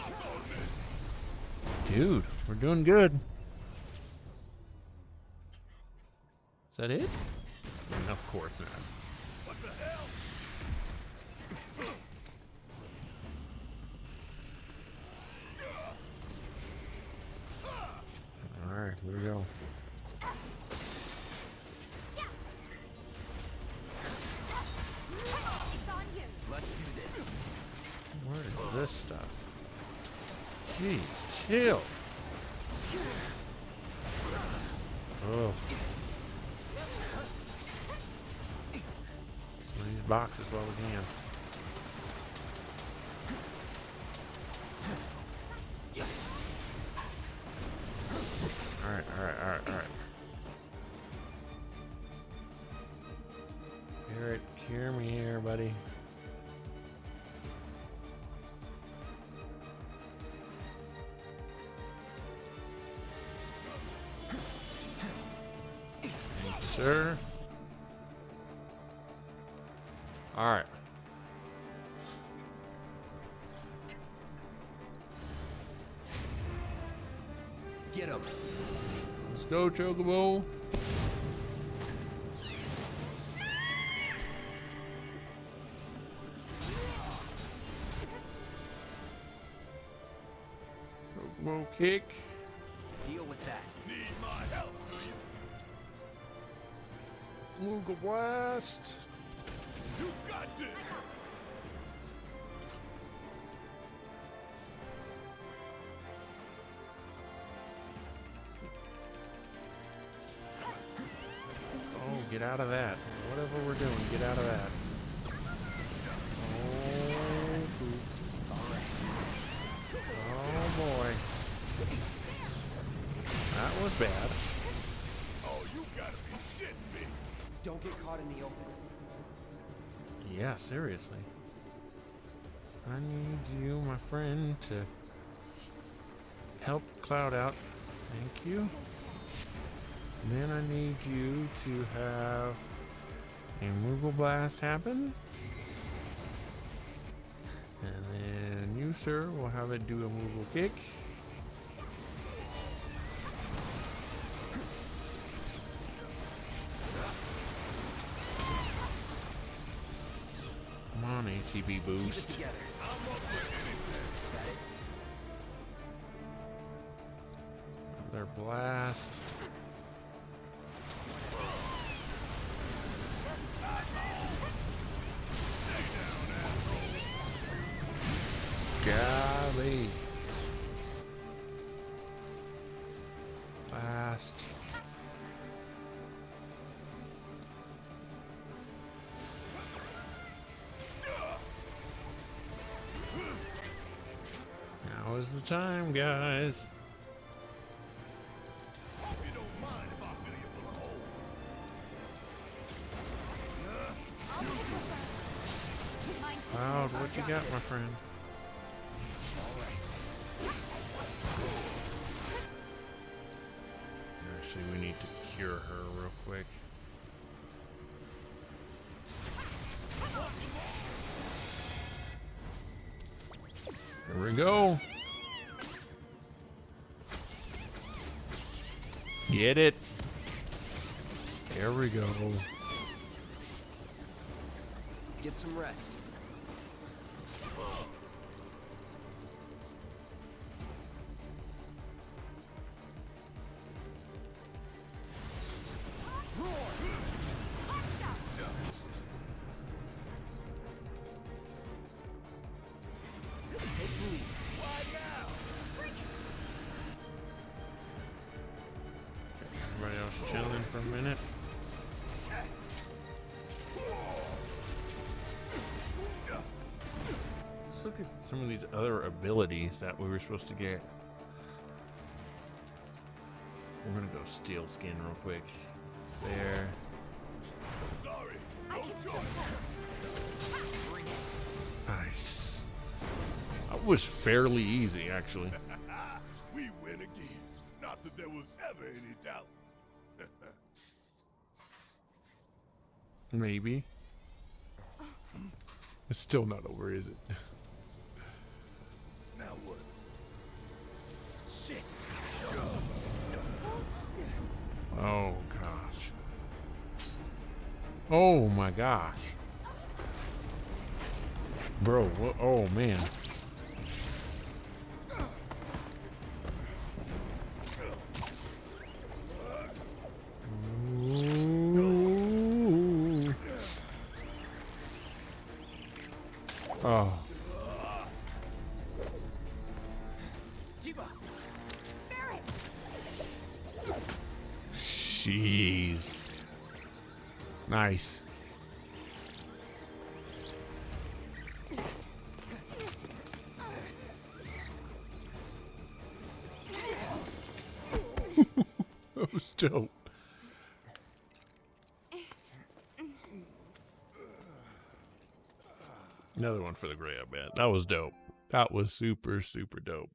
Dude, we're doing good. Is that it? Of course not. What the hell? Alright, here we go. It's on you. Let's do this. Where is this stuff? Jeez, chill. Oh. Some of these boxes while we can. Alright, alright, alright, alright. Garrett, hear me here, buddy. Thank you, sir. Alright. Get him. Let's go, Chocobo. Chocobo kick. Deal with that. Need my help, do you? Moogle blast. You got this. Oh, get out of that. Whatever we're doing, get out of that. Oh, poop. Oh boy. That was bad. Oh, you gotta be shitting me. Don't get caught in the open. Yeah, seriously. I need you, my friend, to help Cloud out. Thank you. And then I need you to have a Moogle Blast happen. And then you, sir, will have it do a Moogle Kick. Come on, ATB Keep it boost. together. Got it. Another blast. Golly. Blast. Now is the time, guys. Hope you don't mind if I fill you full of holes. Cloud, what you got, my friend? Actually, we need to cure her real quick. Here we go. Get it. There we go. Get some rest. Take the lead. Everybody else chilling for a minute. let's look at some of these other abilities that we were supposed to get. We're gonna go steel skin real quick. There. Sorry, I no can choice. support. Nice. That was fairly easy, actually. We win again. Not that there was ever any doubt. Maybe. It's still not over, is it? Now what? Shit! Oh gosh. Oh my gosh. Bro, oh man. Ooh. Oh. Barrett! Jeez. Nice. That was dope. Another one for the gray, I bet. That was dope. That was super, super dope.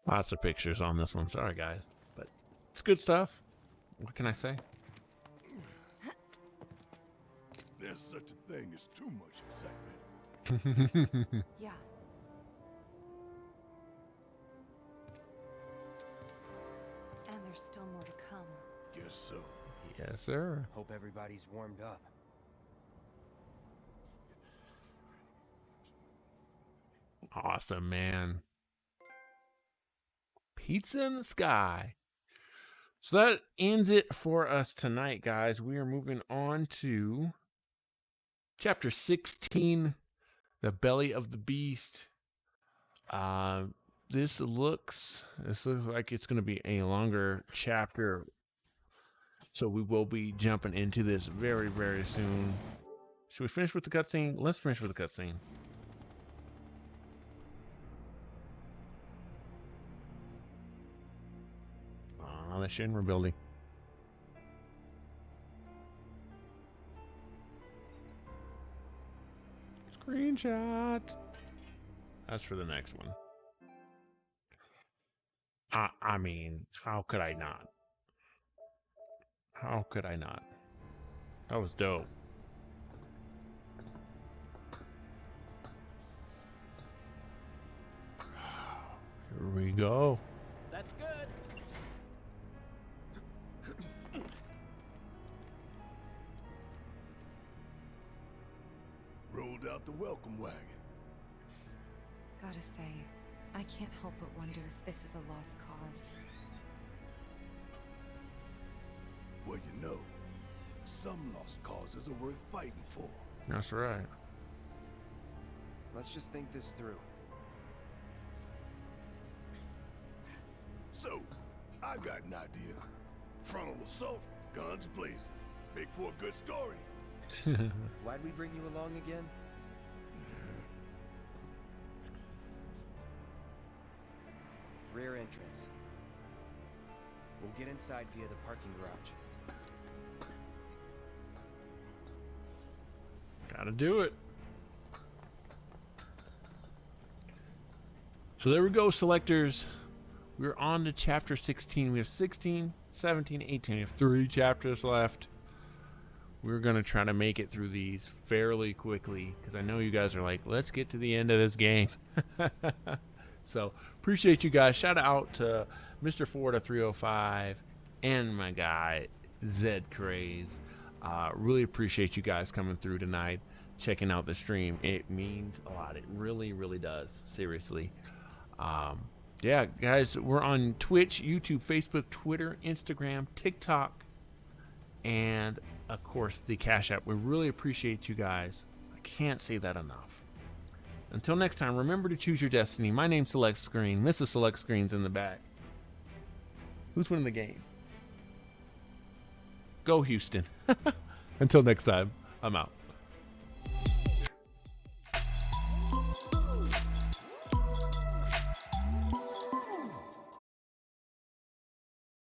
Lots of pictures on this one. Sorry, guys. But it's good stuff. What can I say? There's such a thing as too much excitement. Yeah. And there's still more to come. Guess so. Yes, sir. Hope everybody's warmed up. Awesome, man. Pizza in the sky. So that ends it for us tonight, guys. We are moving on to chapter 16, The Belly of the Beast. This looks like it's going to be a longer chapter. So we will be jumping into this very, very soon. Should we finish with the cutscene? Let's finish with the cutscene. Oh, the Shinra building. Screenshot. That's for the next one. I mean, how could I not? How could I not? That was dope. Here we go. That's good. Rolled out the welcome wagon. Gotta say, I can't help but wonder if this is a lost cause. Well, you know, some lost causes are worth fighting for. That's right. Let's just think this through. So, I got an idea. Frontal assault, guns blazing. Make for a good story. Why'd we bring you along again? Rear entrance. We'll get inside via the parking garage. Gotta do it. So there we go, selectors. We're on to chapter 16. We have 16, 17, 18. We have 3 chapters left. We're going to try to make it through these fairly quickly because I know you guys are like, let's get to the end of this game. So appreciate you guys. Shout out to Mr. Florida 305 and my guy Zed Craze. Really appreciate you guys coming through tonight, checking out the stream. It means a lot. It really, really does. Seriously. Yeah, guys, we're on Twitch, YouTube, Facebook, Twitter, Instagram, TikTok, and of course, the Cash App. We really appreciate you guys. I can't say that enough. Until next time, remember to choose your destiny. My name's Select Screen. Mrs. Select Screen's in the back. Who's winning the game? Go Houston. Until next time, I'm out.